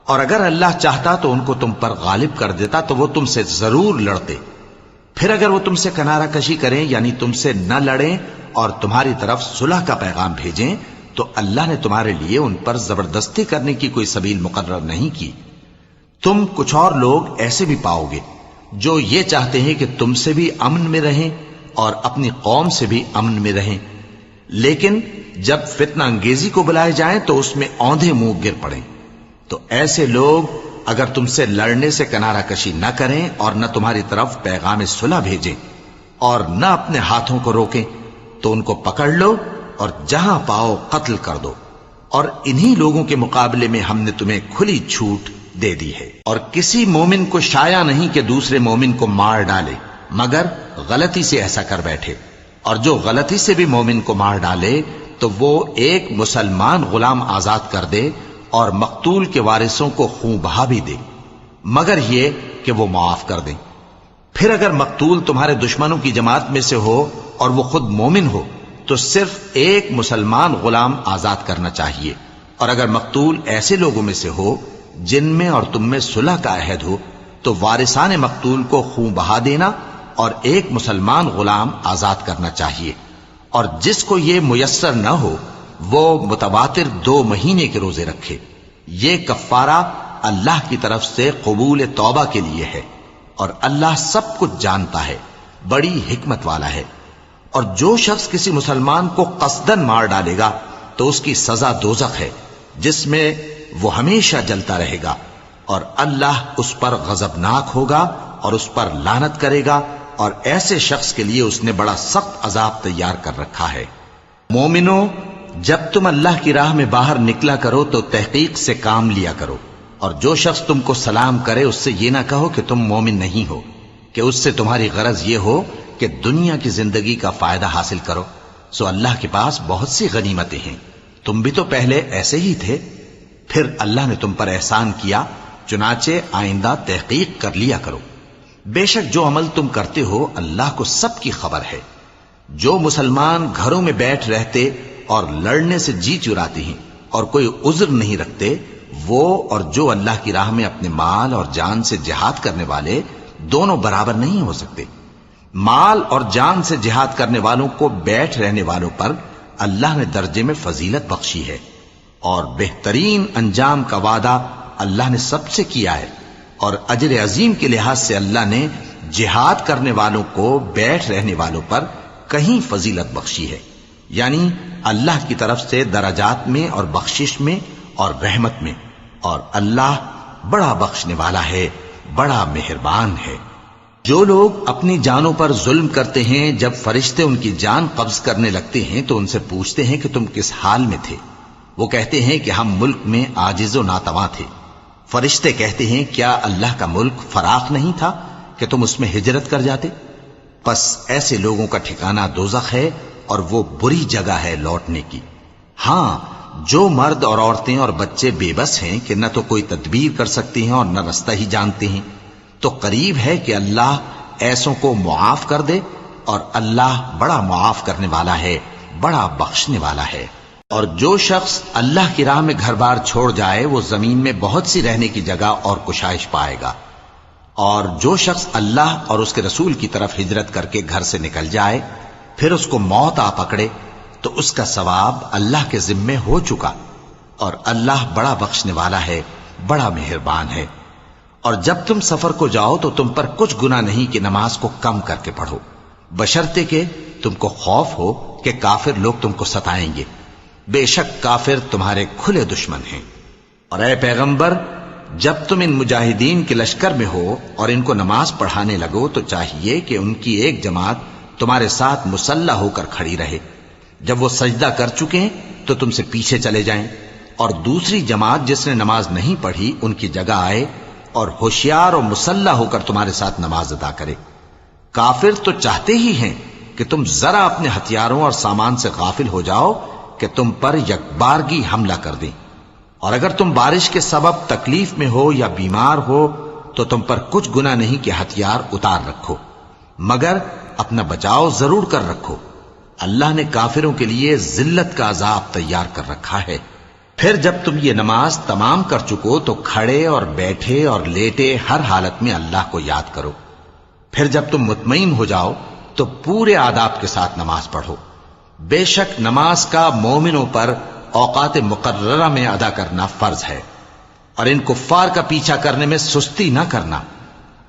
اور اگر اللہ چاہتا تو ان کو تم پر غالب کر دیتا تو وہ تم سے ضرور لڑتے۔ پھر اگر وہ تم سے کنارہ کشی کریں یعنی تم سے نہ لڑیں اور تمہاری طرف صلح کا پیغام بھیجیں تو اللہ نے تمہارے لیے ان پر زبردستی کرنے کی کوئی سبیل مقرر نہیں کی۔ تم کچھ اور لوگ ایسے بھی پاؤ گے جو یہ چاہتے ہیں کہ تم سے بھی امن میں رہیں اور اپنی قوم سے بھی امن میں رہیں، لیکن جب فتنہ انگیزی کو بلائے جائیں تو اس میں اوندھے منہ گر پڑیں۔ تو ایسے لوگ اگر تم سے لڑنے سے کنارہ کشی نہ کریں اور نہ تمہاری طرف پیغام صلح بھیجیں اور نہ اپنے ہاتھوں کو روکیں تو ان کو پکڑ لو اور جہاں پاؤ قتل کر دو، اور انہی لوگوں کے مقابلے میں ہم نے تمہیں کھلی چھوٹ دے دی ہے۔ اور کسی مومن کو شایع نہیں کہ دوسرے مومن کو مار ڈالے مگر غلطی سے ایسا کر بیٹھے، اور جو غلطی سے بھی مومن کو مار ڈالے تو وہ ایک مسلمان غلام آزاد کر دے اور مقتول کے وارثوں کو خون بہا بھی دے، مگر یہ کہ وہ معاف کر دیں۔ پھر اگر مقتول تمہارے دشمنوں کی جماعت میں سے ہو اور وہ خود مومن ہو تو صرف ایک مسلمان غلام آزاد کرنا چاہیے، اور اگر مقتول ایسے لوگوں میں سے ہو جن میں اور تم میں صلح کا عہد ہو تو وارثان مقتول کو خون بہا دینا اور ایک مسلمان غلام آزاد کرنا چاہیے، اور جس کو یہ میسر نہ ہو وہ متواتر 2 مہینے کے روزے رکھے۔ یہ کفارہ اللہ کی طرف سے قبول توبہ کے لیے ہے، اور اللہ سب کچھ جانتا ہے، بڑی حکمت والا ہے۔ اور جو شخص کسی مسلمان کو قصدن مار ڈالے گا تو اس کی سزا دوزخ ہے جس میں وہ ہمیشہ جلتا رہے گا، اور اللہ اس پر غضبناک ہوگا اور اس پر لعنت کرے گا، اور ایسے شخص کے لیے اس نے بڑا سخت عذاب تیار کر رکھا ہے۔ مومنو، جب تم اللہ کی راہ میں باہر نکلا کرو تو تحقیق سے کام لیا کرو، اور جو شخص تم کو سلام کرے اس سے یہ نہ کہو کہ تم مومن نہیں ہو، کہ اس سے تمہاری غرض یہ ہو کہ دنیا کی زندگی کا فائدہ حاصل کرو۔ سو اللہ کے پاس بہت سی غنیمتیں ہیں، تم بھی تو پہلے ایسے ہی تھے، پھر اللہ نے تم پر احسان کیا، چنانچہ آئندہ تحقیق کر لیا کرو۔ بے شک جو عمل تم کرتے ہو اللہ کو سب کی خبر ہے۔ جو مسلمان گھروں میں بیٹھ رہتے اور لڑنے سے جی چراتے ہیں اور کوئی عذر نہیں رکھتے، وہ اور جو اللہ کی راہ میں اپنے مال اور جان سے جہاد کرنے والے دونوں برابر نہیں ہو سکتے۔ مال اور جان سے جہاد کرنے والوں کو بیٹھ رہنے والوں پر اللہ نے درجے میں فضیلت بخشی ہے، اور بہترین انجام کا وعدہ اللہ نے سب سے کیا ہے، اور اجر عظیم کے لحاظ سے اللہ نے جہاد کرنے والوں کو بیٹھ رہنے والوں پر کہیں فضیلت بخشی ہے، یعنی اللہ کی طرف سے درجات میں اور بخشش میں اور رحمت میں، اور اللہ بڑا بخشنے والا ہے، بڑا مہربان ہے۔ جو لوگ اپنی جانوں پر ظلم کرتے ہیں، جب فرشتے ان کی جان قبض کرنے لگتے ہیں تو ان سے پوچھتے ہیں کہ تم کس حال میں تھے؟ وہ کہتے ہیں کہ ہم ملک میں عاجز و ناتواں تھے۔ فرشتے کہتے ہیں کیا اللہ کا ملک فراخ نہیں تھا کہ تم اس میں ہجرت کر جاتے؟ پس ایسے لوگوں کا ٹھکانہ دوزخ ہے، اور وہ بری جگہ ہے لوٹنے کی۔ ہاں، جو مرد اور عورتیں اور بچے بے بس ہیں کہ نہ تو کوئی تدبیر کر سکتے ہیں اور نہ رستہ ہی جانتے ہیں، تو قریب ہے کہ اللہ ایسوں کو معاف کر دے، اور اللہ بڑا معاف کرنے والا ہے، بڑا بخشنے والا ہے۔ اور جو شخص اللہ کی راہ میں گھر بار چھوڑ جائے وہ زمین میں بہت سی رہنے کی جگہ اور کشائش پائے گا، اور جو شخص اللہ اور اس کے رسول کی طرف ہجرت کر کے گھر سے نکل جائے پھر اس کو موت آ پکڑے تو اس کا ثواب اللہ کے ذمے ہو چکا، اور اللہ بڑا بخشنے والا ہے، بڑا مہربان ہے۔ اور جب تم سفر کو جاؤ تو تم پر کچھ گناہ نہیں کہ نماز کو کم کر کے پڑھو، بشرطے کہ تم کو خوف ہو کہ کافر لوگ تم کو ستائیں گے، بے شک کافر تمہارے کھلے دشمن ہیں۔ اور اے پیغمبر، جب تم ان مجاہدین کے لشکر میں ہو اور ان کو نماز پڑھانے لگو تو چاہیے کہ ان کی ایک جماعت تمہارے ساتھ مسلح ہو کر کھڑی رہے، جب وہ سجدہ کر چکے ہیں تو تم سے پیچھے چلے جائیں، اور دوسری جماعت جس نے نماز نہیں پڑھی ان کی جگہ آئے اور ہوشیار اور مسلح ہو کر تمہارے ساتھ نماز ادا کرے۔ کافر تو چاہتے ہی ہیں کہ تم ذرا اپنے ہتھیاروں اور سامان سے غافل ہو جاؤ کہ تم پر یکبارگی حملہ کر دیں، اور اگر تم بارش کے سبب تکلیف میں ہو یا بیمار ہو تو تم پر کچھ گناہ نہیں کہ ہتھیار اتار رکھو، مگر اپنا بچاؤ ضرور کر رکھو۔ اللہ نے کافروں کے لیے ذلت کا عذاب تیار کر رکھا ہے۔ پھر جب تم یہ نماز تمام کر چکو تو کھڑے اور بیٹھے اور لیٹے ہر حالت میں اللہ کو یاد کرو۔ پھر جب تم مطمئن ہو جاؤ تو پورے آداب کے ساتھ نماز پڑھو۔ بے شک نماز کا مومنوں پر اوقات مقررہ میں ادا کرنا فرض ہے، اور ان کفار کا پیچھا کرنے میں سستی نہ کرنا۔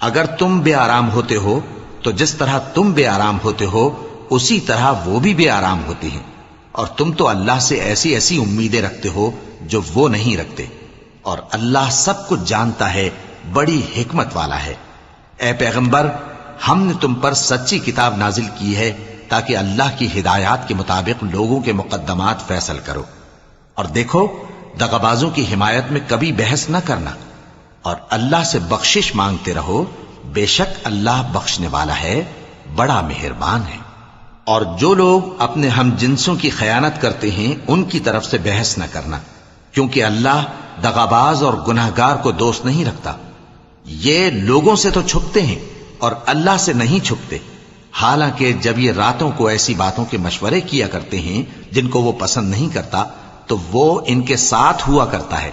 اگر تم بے آرام ہوتے ہو تو جس طرح تم بے آرام ہوتے ہو اسی طرح وہ بھی بے آرام ہوتے ہیں، اور تم تو اللہ سے ایسی ایسی امیدیں رکھتے ہو جو وہ نہیں رکھتے، اور اللہ سب کچھ جانتا ہے، بڑی حکمت والا ہے۔ اے پیغمبر، ہم نے تم پر سچی کتاب نازل کی ہے تاکہ اللہ کی ہدایات کے مطابق لوگوں کے مقدمات فیصل کرو، اور دیکھو دغابازوں کی حمایت میں کبھی بحث نہ کرنا، اور اللہ سے بخشش مانگتے رہو، بے شک اللہ بخشنے والا ہے، بڑا مہربان ہے۔ اور جو لوگ اپنے ہم جنسوں کی خیانت کرتے ہیں ان کی طرف سے بحث نہ کرنا، کیونکہ اللہ دغاباز اور گناہگار کو دوست نہیں رکھتا۔ یہ لوگوں سے تو چھپتے ہیں اور اللہ سے نہیں چھپتے، حالانکہ جب یہ راتوں کو ایسی باتوں کے مشورے کیا کرتے ہیں جن کو وہ پسند نہیں کرتا تو وہ ان کے ساتھ ہوا کرتا ہے،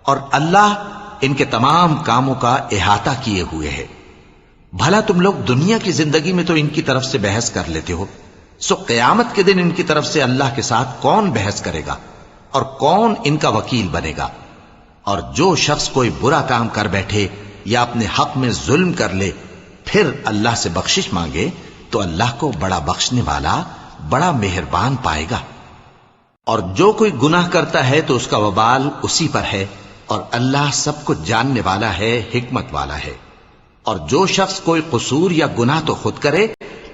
اور اللہ ان کے تمام کاموں کا احاطہ کیے ہوئے ہے۔ بھلا تم لوگ دنیا کی زندگی میں تو ان کی طرف سے بحث کر لیتے ہو، سو قیامت کے دن ان کی طرف سے اللہ کے ساتھ کون بحث کرے گا اور کون ان کا وکیل بنے گا؟ اور جو شخص کوئی برا کام کر بیٹھے یا اپنے حق میں ظلم کر لے پھر اللہ سے بخشش مانگے تو اللہ کو بڑا بخشنے والا، بڑا مہربان پائے گا۔ اور جو کوئی گناہ کرتا ہے تو اس کا وبال اسی پر ہے، اور اللہ سب کچھ جاننے والا ہے، حکمت والا ہے۔ اور جو شخص کوئی قصور یا گناہ تو خود کرے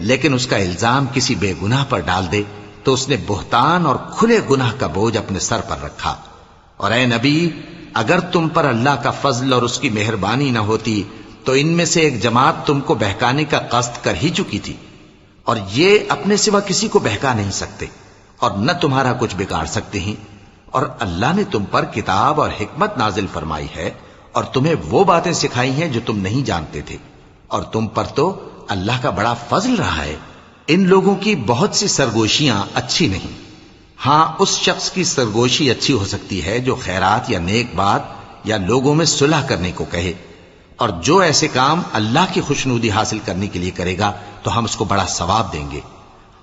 لیکن اس کا الزام کسی بے گناہ پر ڈال دے تو اس نے بہتان اور کھلے گناہ کا بوجھ اپنے سر پر رکھا۔ اور اے نبی، اگر تم پر اللہ کا فضل اور اس کی مہربانی نہ ہوتی تو ان میں سے ایک جماعت تم کو بہکانے کا قصد کر ہی چکی تھی، اور یہ اپنے سوا کسی کو بہکا نہیں سکتے اور نہ تمہارا کچھ بگاڑ سکتے ہیں۔ اور اللہ نے تم پر کتاب اور حکمت نازل فرمائی ہے اور تمہیں وہ باتیں سکھائی ہیں جو تم نہیں جانتے تھے، اور تم پر تو اللہ کا بڑا فضل رہا ہے۔ ان لوگوں کی بہت سی سرگوشیاں اچھی نہیں، ہاں اس شخص کی سرگوشی اچھی ہو سکتی ہے جو خیرات یا نیک بات یا لوگوں میں صلح کرنے کو کہے، اور جو ایسے کام اللہ کی خوشنودی حاصل کرنے کے لیے کرے گا تو ہم اس کو بڑا ثواب دیں گے۔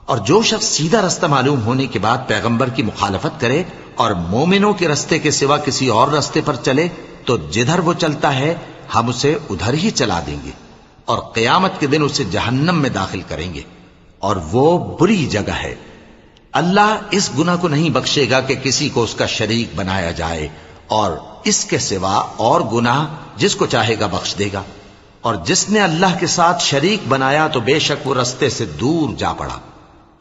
اور جو شخص سیدھا رستہ معلوم ہونے کے بعد پیغمبر کی مخالفت کرے اور مومنوں کے رستے کے سوا کسی اور رستے پر چلے تو جدھر وہ چلتا ہے ہم اسے ادھر ہی چلا دیں گے، اور قیامت کے دن اسے جہنم میں داخل کریں گے، اور وہ بری جگہ ہے۔ اللہ اس گناہ کو نہیں بخشے گا کہ کسی کو اس کا شریک بنایا جائے، اور اس کے سوا اور گناہ جس کو چاہے گا بخش دے گا، اور جس نے اللہ کے ساتھ شریک بنایا تو بے شک وہ رستے سے دور جا پڑا۔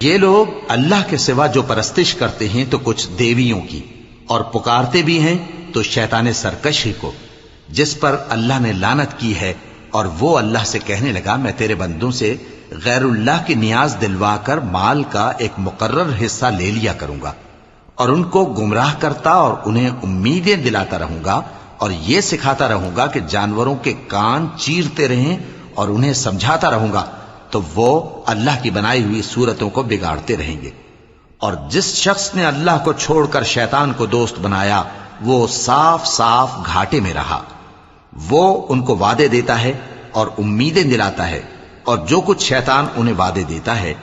یہ لوگ اللہ کے سوا جو پرستش کرتے ہیں تو کچھ دیویوں کی، اور پکارتے بھی ہیں تو شیطان سرکش ہی کو، جس پر اللہ نے لعنت کی ہے، اور وہ اللہ سے کہنے لگا میں تیرے بندوں سے غیر اللہ کی نیاز دلوا کر مال کا ایک مقرر حصہ لے لیا کروں گا، اور ان کو گمراہ کرتا اور انہیں امیدیں دلاتا رہوں گا، اور یہ سکھاتا رہوں گا کہ جانوروں کے کان چیرتے رہیں، اور انہیں سمجھاتا رہوں گا تو وہ اللہ کی بنائی ہوئی صورتوں کو بگاڑتے رہیں گے۔ اور جس شخص نے اللہ کو چھوڑ کر شیطان کو دوست بنایا وہ صاف صاف گھاٹے میں رہا۔ وہ ان کو وعدے دیتا ہے اور امیدیں دلاتا ہے، اور جو کچھ شیطان انہیں وعدے دیتا ہے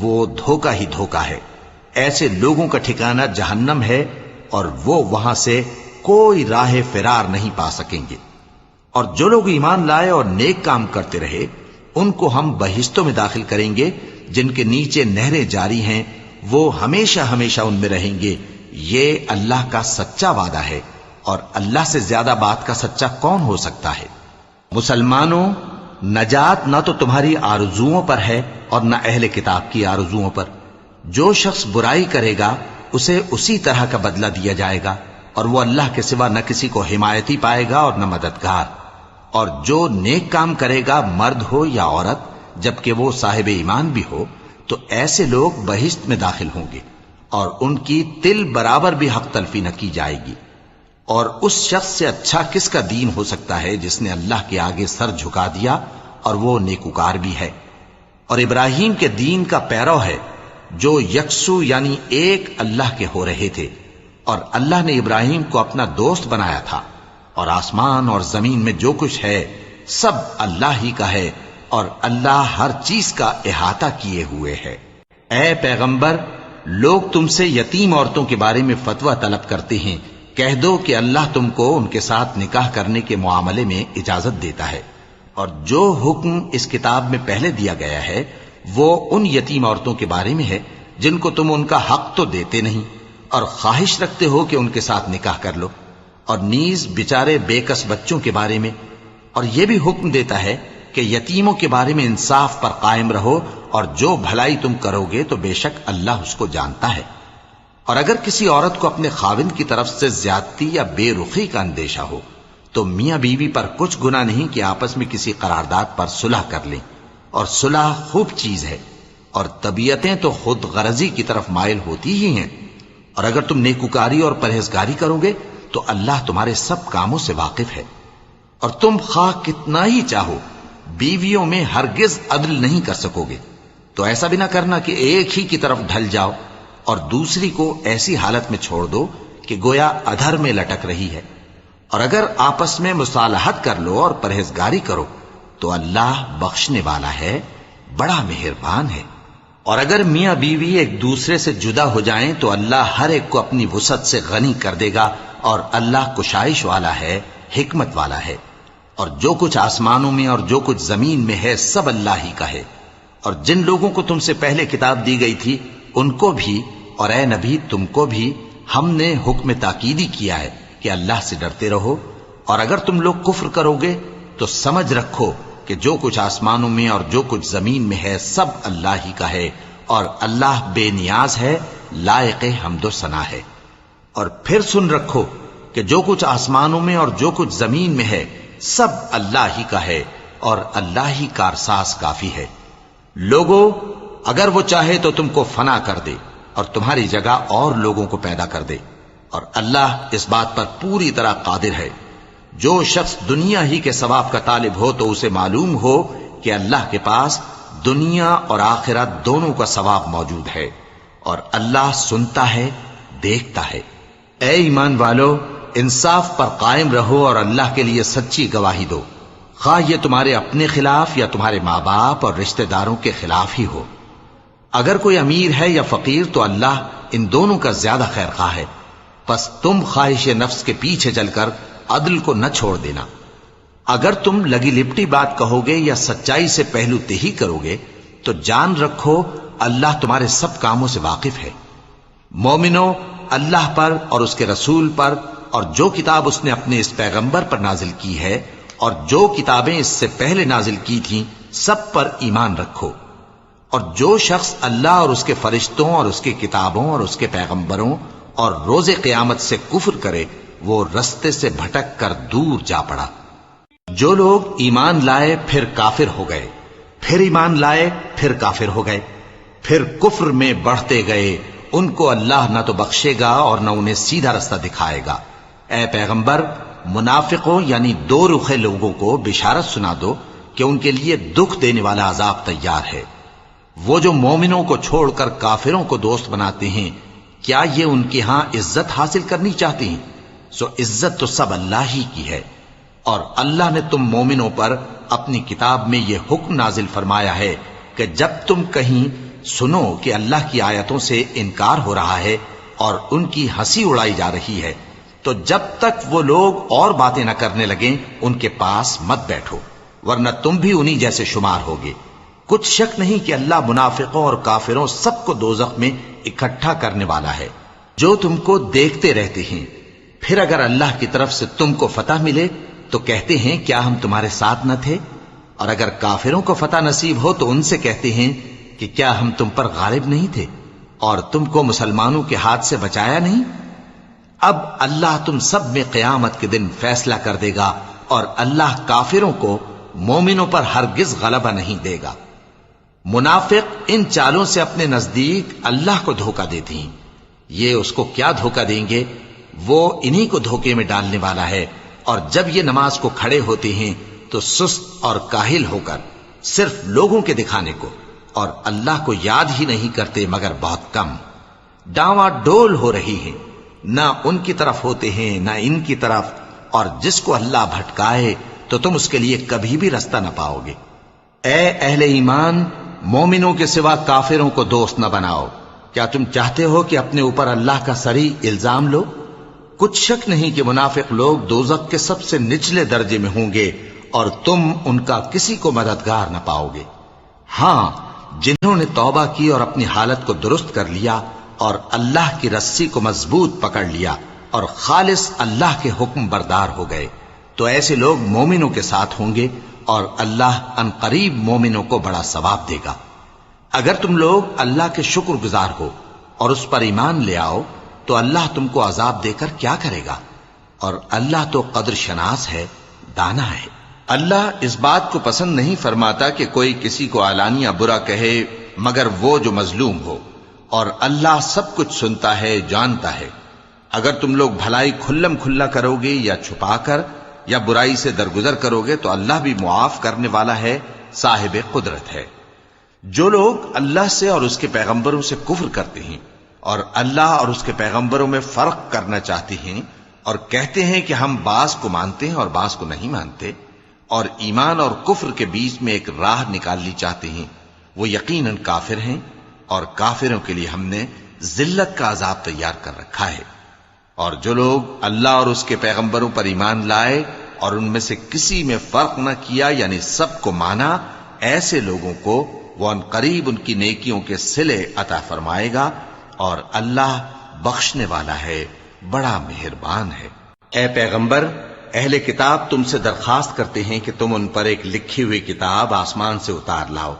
وہ دھوکہ ہی دھوکہ ہے۔ ایسے لوگوں کا ٹھکانہ جہنم ہے، اور وہ وہاں سے کوئی راہ فرار نہیں پا سکیں گے۔ اور جو لوگ ایمان لائے اور نیک کام کرتے رہے ان کو ہم بہشتوں میں داخل کریں گے جن کے نیچے نہریں جاری ہیں، وہ ہمیشہ ہمیشہ ان میں رہیں گے۔ یہ اللہ کا سچا وعدہ ہے، اور اللہ سے زیادہ بات کا سچا کون ہو سکتا ہے؟ مسلمانوں، نجات نہ تو تمہاری آرزوؤں پر ہے اور نہ اہل کتاب کی آرزوؤں پر۔ جو شخص برائی کرے گا اسے اسی طرح کا بدلہ دیا جائے گا، اور وہ اللہ کے سوا نہ کسی کو حمایتی پائے گا اور نہ مددگار۔ اور جو نیک کام کرے گا مرد ہو یا عورت جبکہ وہ صاحب ایمان بھی ہو تو ایسے لوگ بہشت میں داخل ہوں گے، اور ان کی تل برابر بھی حق تلفی نہ کی جائے گی۔ اور اس شخص سے اچھا کس کا دین ہو سکتا ہے جس نے اللہ کے آگے سر جھکا دیا اور وہ نیکوکار بھی ہے، اور ابراہیم کے دین کا پیرو ہے جو یکسو یعنی ایک اللہ کے ہو رہے تھے، اور اللہ نے ابراہیم کو اپنا دوست بنایا تھا۔ اور آسمان اور زمین میں جو کچھ ہے سب اللہ ہی کا ہے، اور اللہ ہر چیز کا احاطہ کیے ہوئے ہے۔ اے پیغمبر، لوگ تم سے یتیم عورتوں کے بارے میں فتویٰ طلب کرتے ہیں، کہہ دو کہ اللہ تم کو ان کے ساتھ نکاح کرنے کے معاملے میں اجازت دیتا ہے، اور جو حکم اس کتاب میں پہلے دیا گیا ہے وہ ان یتیم عورتوں کے بارے میں ہے جن کو تم ان کا حق تو دیتے نہیں، اور خواہش رکھتے ہو کہ ان کے ساتھ نکاح کر لو، اور نیز بیچارے بے کس بچوں کے بارے میں، اور یہ بھی حکم دیتا ہے کہ یتیموں کے بارے میں انصاف پر قائم رہو، اور جو بھلائی تم کرو گے تو بے شک اللہ اس کو جانتا ہے۔ اور اگر کسی عورت کو اپنے خاوند کی طرف سے زیادتی یا بے رخی کا اندیشہ ہو تو میاں بیوی پر کچھ گناہ نہیں کہ آپس میں کسی قرارداد پر صلح کر لیں، اور صلح خوب چیز ہے، اور طبیعتیں تو خود غرضی کی طرف مائل ہوتی ہی ہیں۔ اور اگر تم نیکوکاری اور پرہیزگاری کرو گے تو اللہ تمہارے سب کاموں سے واقف ہے۔ اور تم خواہ کتنا ہی چاہو بیویوں میں ہرگز عدل نہیں کر سکو گے، تو ایسا بھی نہ کرنا کہ ایک ہی کی طرف ڈھل جاؤ اور دوسری کو ایسی حالت میں چھوڑ دو کہ گویا ادھر میں لٹک رہی ہے۔ اور اگر آپس میں مصالحت کر لو اور پرہیزگاری کرو تو اللہ بخشنے والا ہے، بڑا مہربان ہے۔ اور اگر میاں بیوی ایک دوسرے سے جدا ہو جائیں تو اللہ ہر ایک کو اپنی وسعت سے غنی کر دے گا، اور اللہ کشائش والا ہے، حکمت والا ہے۔ اور جو کچھ آسمانوں میں اور جو کچھ زمین میں ہے سب اللہ ہی کا ہے۔ اور جن لوگوں کو تم سے پہلے کتاب دی گئی تھی ان کو بھی اور اے نبی تم کو بھی ہم نے حکم تاکیدی کیا ہے کہ اللہ سے ڈرتے رہو، اور اگر تم لوگ کفر کرو گے تو سمجھ رکھو کہ جو کچھ آسمانوں میں اور جو کچھ زمین میں ہے سب اللہ ہی کا ہے، اور اللہ بے نیاز ہے، لائق حمد و ثنا ہے۔ اور پھر سن رکھو کہ جو کچھ آسمانوں میں اور جو کچھ زمین میں ہے سب اللہ ہی کا ہے، اور اللہ ہی کارساز کافی ہے۔ لوگوں، اگر وہ چاہے تو تم کو فنا کر دے اور تمہاری جگہ اور لوگوں کو پیدا کر دے، اور اللہ اس بات پر پوری طرح قادر ہے۔ جو شخص دنیا ہی کے ثواب کا طالب ہو تو اسے معلوم ہو کہ اللہ کے پاس دنیا اور آخرت دونوں کا ثواب موجود ہے، اور اللہ سنتا ہے، دیکھتا ہے۔ اے ایمان والو، انصاف پر قائم رہو اور اللہ کے لیے سچی گواہی دو، خواہ یہ تمہارے اپنے خلاف یا تمہارے ماں باپ اور رشتہ داروں کے خلاف ہی ہو۔ اگر کوئی امیر ہے یا فقیر تو اللہ ان دونوں کا زیادہ خیر خواہ ہے۔ پس تم خواہش نفس کے پیچھے چل کر عدل کو نہ چھوڑ دینا. اگر تم لگی لپٹی بات کہو گے یا سچائی سے پہلو تہی کرو گے تو جان رکھو اللہ تمہارے سب کاموں سے واقف ہے. مومنو، اللہ پر اور اس کے رسول پر اور جو کتاب اس نے اپنے اس پیغمبر پر نازل کی ہے اور جو کتابیں اس سے پہلے نازل کی تھیں سب پر ایمان رکھو. اور جو شخص اللہ اور اس کے فرشتوں اور اس کی کتابوں اور اس کے پیغمبروں اور روز قیامت سے کفر کرے وہ رستے سے بھٹک کر دور جا پڑا. جو لوگ ایمان لائے پھر کافر ہو گئے، پھر ایمان لائے پھر کافر ہو گئے، پھر کفر میں بڑھتے گئے، ان کو اللہ نہ تو بخشے گا اور نہ انہیں سیدھا رستہ دکھائے گا. اے پیغمبر، منافقوں یعنی دو رخے لوگوں کو بشارت سنا دو کہ ان کے لیے دکھ دینے والا عذاب تیار ہے. وہ جو مومنوں کو چھوڑ کر کافروں کو دوست بناتے ہیں، کیا یہ ان کے ہاں عزت حاصل کرنی چاہتے ہیں؟ سو عزت تو سب اللہ ہی کی ہے. اور اللہ نے تم مومنوں پر اپنی کتاب میں یہ حکم نازل فرمایا ہے کہ جب تم کہیں سنو کہ اللہ کی آیتوں سے انکار ہو رہا ہے اور ان کی ہنسی اڑائی جا رہی ہے تو جب تک وہ لوگ اور باتیں نہ کرنے لگیں ان کے پاس مت بیٹھو، ورنہ تم بھی انہی جیسے شمار ہوگے. کچھ شک نہیں کہ اللہ منافقوں اور کافروں سب کو دوزخ میں اکٹھا کرنے والا ہے جو تم کو دیکھتے رہتے ہیں. پھر اگر اللہ کی طرف سے تم کو فتح ملے تو کہتے ہیں کیا ہم تمہارے ساتھ نہ تھے، اور اگر کافروں کو فتح نصیب ہو تو ان سے کہتے ہیں کہ کیا ہم تم پر غالب نہیں تھے اور تم کو مسلمانوں کے ہاتھ سے بچایا نہیں. اب اللہ تم سب میں قیامت کے دن فیصلہ کر دے گا اور اللہ کافروں کو مومنوں پر ہرگز غلبہ نہیں دے گا. منافق ان چالوں سے اپنے نزدیک اللہ کو دھوکہ دیتے ہیں. یہ اس کو کیا دھوکہ دیں گے؟ وہ انہی کو دھوکے میں ڈالنے والا ہے. اور جب یہ نماز کو کھڑے ہوتے ہیں تو سست اور کاہل ہو کر صرف لوگوں کے دکھانے کو اور اللہ کو یاد ہی نہیں کرتے مگر بہت کم. ڈاواں ڈول ہو رہی ہیں، نہ ان کی طرف ہوتے ہیں نہ ان کی طرف، اور جس کو اللہ بھٹکائے تو تم اس کے لیے کبھی بھی رستہ نہ پاؤ گے. اے اہل ایمان، مومنوں کے سوا کافروں کو دوست نہ بناؤ. کیا تم چاہتے ہو کہ اپنے اوپر اللہ کا صریح الزام لو؟ کچھ شک نہیں کہ منافق لوگ دوزخ کے سب سے نچلے درجے میں ہوں گے اور تم ان کا کسی کو مددگار نہ پاؤ گے. ہاں، جنہوں نے توبہ کی اور اپنی حالت کو درست کر لیا اور اللہ کی رسی کو مضبوط پکڑ لیا اور خالص اللہ کے حکم بردار ہو گئے تو ایسے لوگ مومنوں کے ساتھ ہوں گے اور اللہ ان قریب مومنوں کو بڑا ثواب دے گا. اگر تم لوگ اللہ کے شکر گزار ہو اور اس پر ایمان لے آؤ تو اللہ تم کو عذاب دے کر کیا کرے گا؟ اور اللہ تو قدر شناس ہے، دانا ہے. اللہ اس بات کو پسند نہیں فرماتا کہ کوئی کسی کو علانیہ برا کہے مگر وہ جو مظلوم ہو، اور اللہ سب کچھ سنتا ہے، جانتا ہے. اگر تم لوگ بھلائی کھلم کھلا کرو گے یا چھپا کر یا برائی سے درگزر کرو گے تو اللہ بھی معاف کرنے والا ہے، صاحب قدرت ہے. جو لوگ اللہ سے اور اس کے پیغمبروں سے کفر کرتے ہیں اور اللہ اور اس کے پیغمبروں میں فرق کرنا چاہتے ہیں اور کہتے ہیں کہ ہم بعض کو مانتے ہیں اور بعض کو نہیں مانتے، اور ایمان اور کفر کے بیچ میں ایک راہ نکالنی چاہتے ہیں، وہ یقیناً کافر ہیں اور کافروں کے لیے ہم نے ذلت کا عذاب تیار کر رکھا ہے. اور جو لوگ اللہ اور اس کے پیغمبروں پر ایمان لائے اور ان میں سے کسی میں فرق نہ کیا یعنی سب کو مانا، ایسے لوگوں کو وہ ان قریب ان کی نیکیوں کے صلے عطا فرمائے گا اور اللہ بخشنے والا ہے، بڑا مہربان ہے. اے پیغمبر، اہل کتاب تم سے درخواست کرتے ہیں کہ تم ان پر ایک لکھی ہوئی کتاب آسمان سے اتار لاؤ.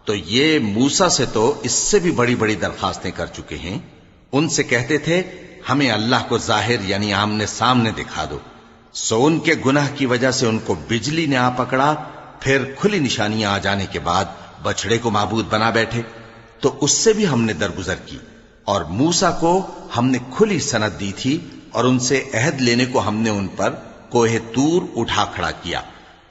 تو یہ موسیٰ سے تو اس سے بھی بڑی بڑی درخواستیں کر چکے ہیں. ان سے کہتے تھے ہمیں اللہ کو ظاہر یعنی آمنے سامنے دکھا دو. سو ان کے گناہ کی وجہ سے ان کو بجلی نے آ پکڑا، پھر کھلی نشانیاں آ جانے کے بعد بچڑے کو معبود بنا بیٹھے. تو اس سے بھی ہم نے درگزر کی، اور موسیٰ کو ہم نے کھلی سند دی تھی اور ان سے عہد لینے کو ہم نے ان پر کوہ طور اٹھا کھڑا کیا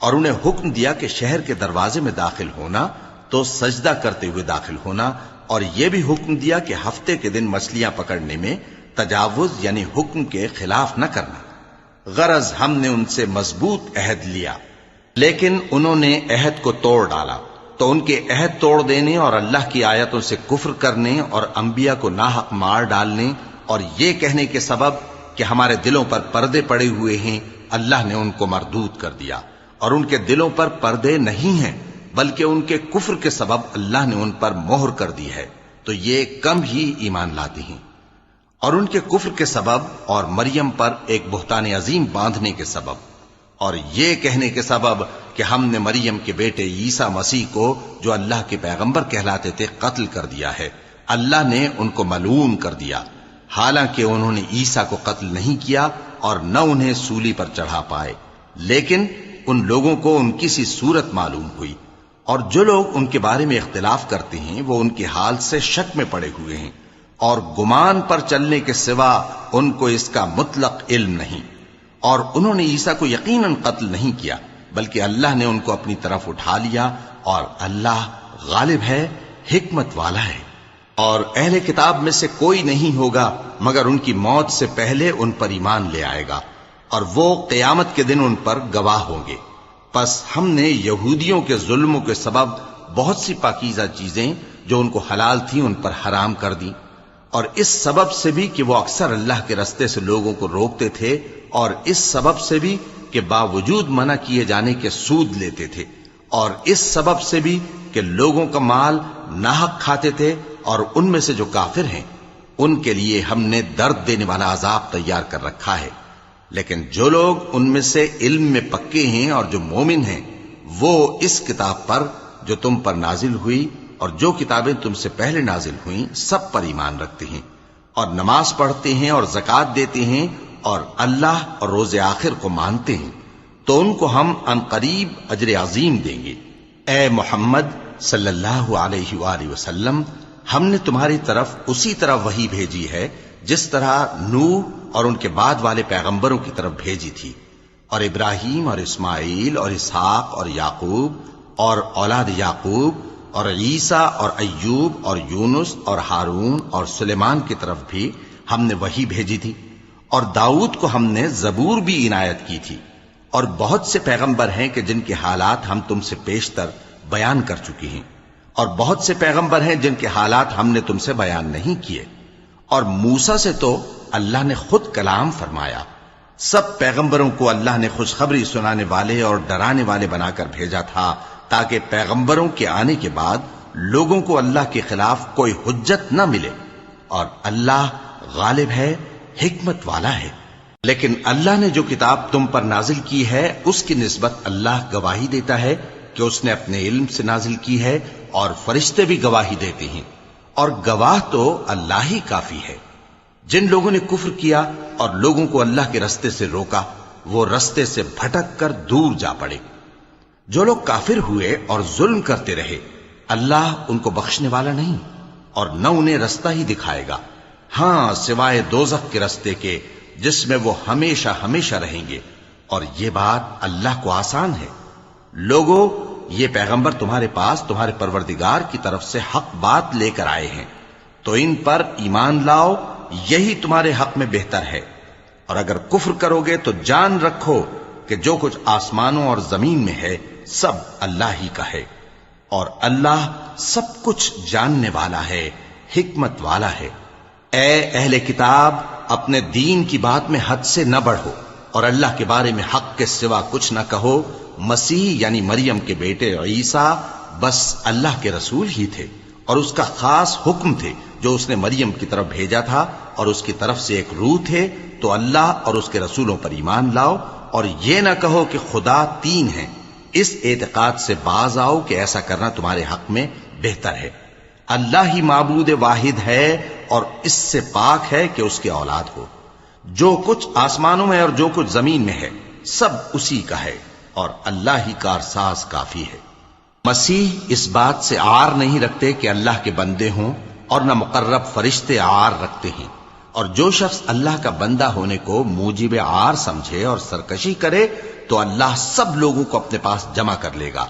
اور انہیں حکم دیا کہ شہر کے دروازے میں داخل ہونا تو سجدہ کرتے ہوئے داخل ہونا، اور یہ بھی حکم دیا کہ ہفتے کے دن مچھلیاں پکڑنے میں تجاوز یعنی حکم کے خلاف نہ کرنا. غرض ہم نے ان سے مضبوط عہد لیا، لیکن انہوں نے عہد کو توڑ ڈالا. تو ان کے عہد توڑ دینے اور اللہ کی آیتوں سے کفر کرنے اور انبیاء کو ناحق مار ڈالنے اور یہ کہنے کے سبب کہ ہمارے دلوں پر پردے پڑے ہوئے ہیں، اللہ نے ان کو مردود کر دیا، اور ان کے دلوں پر پردے نہیں ہیں بلکہ ان کے کفر کے سبب اللہ نے ان پر مہر کر دی ہے، تو یہ کم ہی ایمان لاتے ہیں۔ اور ان کے کفر کے سبب اور مریم پر ایک بہتان عظیم باندھنے کے سبب اور یہ کہنے کے سبب کہ ہم نے مریم کے بیٹے عیسیٰ مسیح کو جو اللہ کے پیغمبر کہلاتے تھے قتل کر دیا ہے، اللہ نے ان کو ملعون کر دیا، حالانکہ انہوں نے عیسیٰ کو قتل نہیں کیا اور نہ انہیں سولی پر چڑھا پائے، لیکن ان لوگوں کو ان کی سی صورت معلوم ہوئی، اور جو لوگ ان کے بارے میں اختلاف کرتے ہیں وہ ان کے حال سے شک میں پڑے ہوئے ہیں، اور گمان پر چلنے کے سوا ان کو اس کا مطلق علم نہیں، اور انہوں نے عیسیٰ کو یقیناً قتل نہیں کیا بلکہ اللہ نے ان کو اپنی طرف اٹھا لیا، اور اللہ غالب ہے، حکمت والا ہے۔ اور اہل کتاب میں سے کوئی نہیں ہوگا مگر ان کی موت سے پہلے ان پر ایمان لے آئے گا، اور وہ قیامت کے دن ان پر گواہ ہوں گے۔ پس ہم نے یہودیوں کے ظلموں کے سبب بہت سی پاکیزہ چیزیں جو ان کو حلال تھیں ان پر حرام کر دیں، اور اس سبب سے بھی کہ وہ اکثر اللہ کے رستے سے لوگوں کو روکتے تھے، اور اس سبب سے بھی کہ باوجود منع کیے جانے کے سود لیتے تھے، اور اس سبب سے بھی کہ لوگوں کا مال ناحق کھاتے تھے، اور ان میں سے جو کافر ہیں ان کے لیے ہم نے درد دینے والا عذاب تیار کر رکھا ہے۔ لیکن جو لوگ ان میں سے علم میں پکے ہیں اور جو مومن ہیں وہ اس کتاب پر جو تم پر نازل ہوئی اور جو کتابیں تم سے پہلے نازل ہوئیں سب پر ایمان رکھتے ہیں، اور نماز پڑھتے ہیں اور زکوٰۃ دیتے ہیں، اور اللہ اور روز آخر کو مانتے ہیں، تو ان کو ہم عنقریب اجر عظیم دیں گے۔ اے محمد صلی اللہ علیہ وآلہ وسلم، ہم نے تمہاری طرف اسی طرح وحی بھیجی ہے جس طرح نوح اور ان کے بعد والے پیغمبروں کی طرف بھیجی تھی، اور ابراہیم اور اسماعیل اور اسحاق اور یعقوب اور اولاد یعقوب اور عیسیٰ اور ایوب اور یونس اور ہارون اور سلیمان کی طرف بھی ہم نے وحی بھیجی تھی، اور داؤد کو ہم نے زبور بھی عنایت کی تھی، اور بہت سے پیغمبر ہیں کہ جن کے حالات ہم تم سے پیشتر بیان کر چکے ہیں، اور بہت سے پیغمبر ہیں جن کے حالات ہم نے تم سے بیان نہیں کیے، اور موسیٰ سے تو اللہ نے خود کلام فرمایا۔ سب پیغمبروں کو اللہ نے خوشخبری سنانے والے اور ڈرانے والے بنا کر بھیجا تھا تاکہ پیغمبروں کے آنے کے بعد لوگوں کو اللہ کے خلاف کوئی حجت نہ ملے، اور اللہ غالب ہے، حکمت والا ہے۔ لیکن اللہ نے جو کتاب تم پر نازل کی ہے اس کی نسبت اللہ گواہی دیتا ہے کہ اس نے اپنے علم سے نازل کی ہے، اور فرشتے بھی گواہی دیتے ہیں، اور گواہ تو اللہ ہی کافی ہے۔ جن لوگوں نے کفر کیا اور لوگوں کو اللہ کے رستے سے روکا وہ رستے سے بھٹک کر دور جا پڑے۔ جو لوگ کافر ہوئے اور ظلم کرتے رہے اللہ ان کو بخشنے والا نہیں، اور نہ انہیں رستہ ہی دکھائے گا، ہاں سوائے دوزخ کے رستے کے جس میں وہ ہمیشہ ہمیشہ رہیں گے، اور یہ بات اللہ کو آسان ہے۔ لوگو، یہ پیغمبر تمہارے پاس تمہارے پروردگار کی طرف سے حق بات لے کر آئے ہیں، تو ان پر ایمان لاؤ، یہی تمہارے حق میں بہتر ہے، اور اگر کفر کرو گے تو جان رکھو کہ جو کچھ آسمانوں اور زمین میں ہے سب اللہ ہی کا ہے، اور اللہ سب کچھ جاننے والا ہے، حکمت والا ہے۔ اے اہل کتاب، اپنے دین کی بات میں حد سے نہ بڑھو، اور اللہ کے بارے میں حق کے سوا کچھ نہ کہو۔ مسیح یعنی مریم کے بیٹے عیسیٰ بس اللہ کے رسول ہی تھے، اور اس کا خاص حکم تھے جو اس نے مریم کی طرف بھیجا تھا، اور اس کی طرف سے ایک روح تھے، تو اللہ اور اس کے رسولوں پر ایمان لاؤ، اور یہ نہ کہو کہ خدا تین ہیں، اس اعتقاد سے باز آؤ کہ ایسا کرنا تمہارے حق میں بہتر ہے۔ اللہ ہی معبود واحد ہے اور اس سے پاک ہے کہ اس کی اولاد ہو۔ جو کچھ آسمانوں میں اور جو کچھ زمین میں ہے سب اسی کا ہے، اور اللہ ہی کارساز کافی ہے۔ مسیح اس بات سے عار نہیں رکھتے کہ اللہ کے بندے ہوں، اور نہ مقرب فرشتے عار رکھتے ہیں، اور جو شخص اللہ کا بندہ ہونے کو موجب عار سمجھے اور سرکشی کرے تو اللہ سب لوگوں کو اپنے پاس جمع کر لے گا۔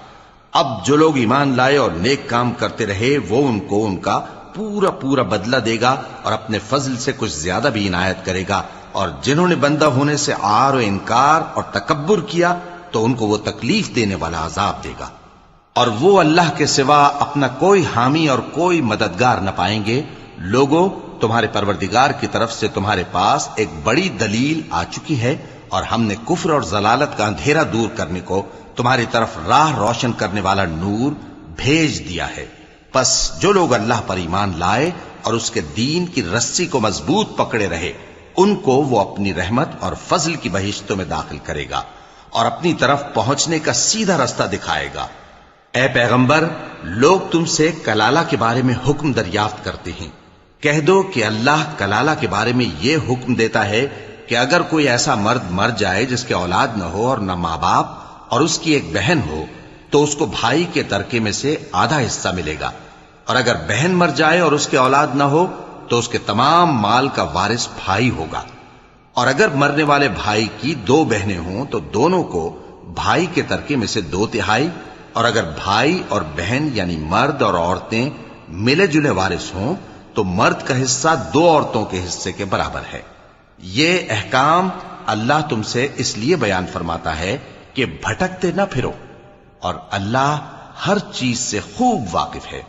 اب جو لوگ ایمان لائے اور نیک کام کرتے رہے وہ ان کو ان کا پورا پورا بدلہ دے گا، اور اپنے فضل سے کچھ زیادہ بھی عنایت کرے گا، اور جنہوں نے بندہ ہونے سے عار و انکار اور تکبر کیا تو ان کو وہ تکلیف دینے والا عذاب دے گا، اور وہ اللہ کے سوا اپنا کوئی حامی اور کوئی مددگار نہ پائیں گے۔ لوگوں، تمہارے پروردگار کی طرف سے تمہارے پاس ایک بڑی دلیل آ چکی ہے، اور ہم نے کفر اور ضلالت کا اندھیرا دور کرنے کو تمہاری طرف راہ روشن کرنے والا نور بھیج دیا ہے۔ پس جو لوگ اللہ پر ایمان لائے اور اس کے دین کی رسی کو مضبوط پکڑے رہے، ان کو وہ اپنی رحمت اور فضل کی بہشتوں میں داخل کرے گا اور اپنی طرف پہنچنے کا سیدھا راستہ دکھائے گا۔ اے پیغمبر، لوگ تم سے کلالہ کے بارے میں حکم دریافت کرتے ہیں، کہہ دو کہ اللہ کلالہ کے بارے میں یہ حکم دیتا ہے کہ اگر کوئی ایسا مرد مر جائے جس کے اولاد نہ ہو اور نہ ماں باپ اور اس کی ایک بہن ہو، تو اس کو بھائی کے ترکے میں سے آدھا حصہ ملے گا، اور اگر بہن مر جائے اور اس کے اولاد نہ ہو تو اس کے تمام مال کا وارث بھائی ہوگا، اور اگر مرنے والے بھائی کی دو بہنیں ہوں تو دونوں کو بھائی کے ترکے میں سے 2/3، اور اگر بھائی اور بہن یعنی مرد اور عورتیں ملے جلے وارث ہوں تو مرد کا حصہ 2 عورتوں کے حصے کے برابر ہے۔ یہ احکام اللہ تم سے اس لیے بیان فرماتا ہے کہ بھٹکتے نہ پھرو، اور اللہ ہر چیز سے خوب واقف ہے۔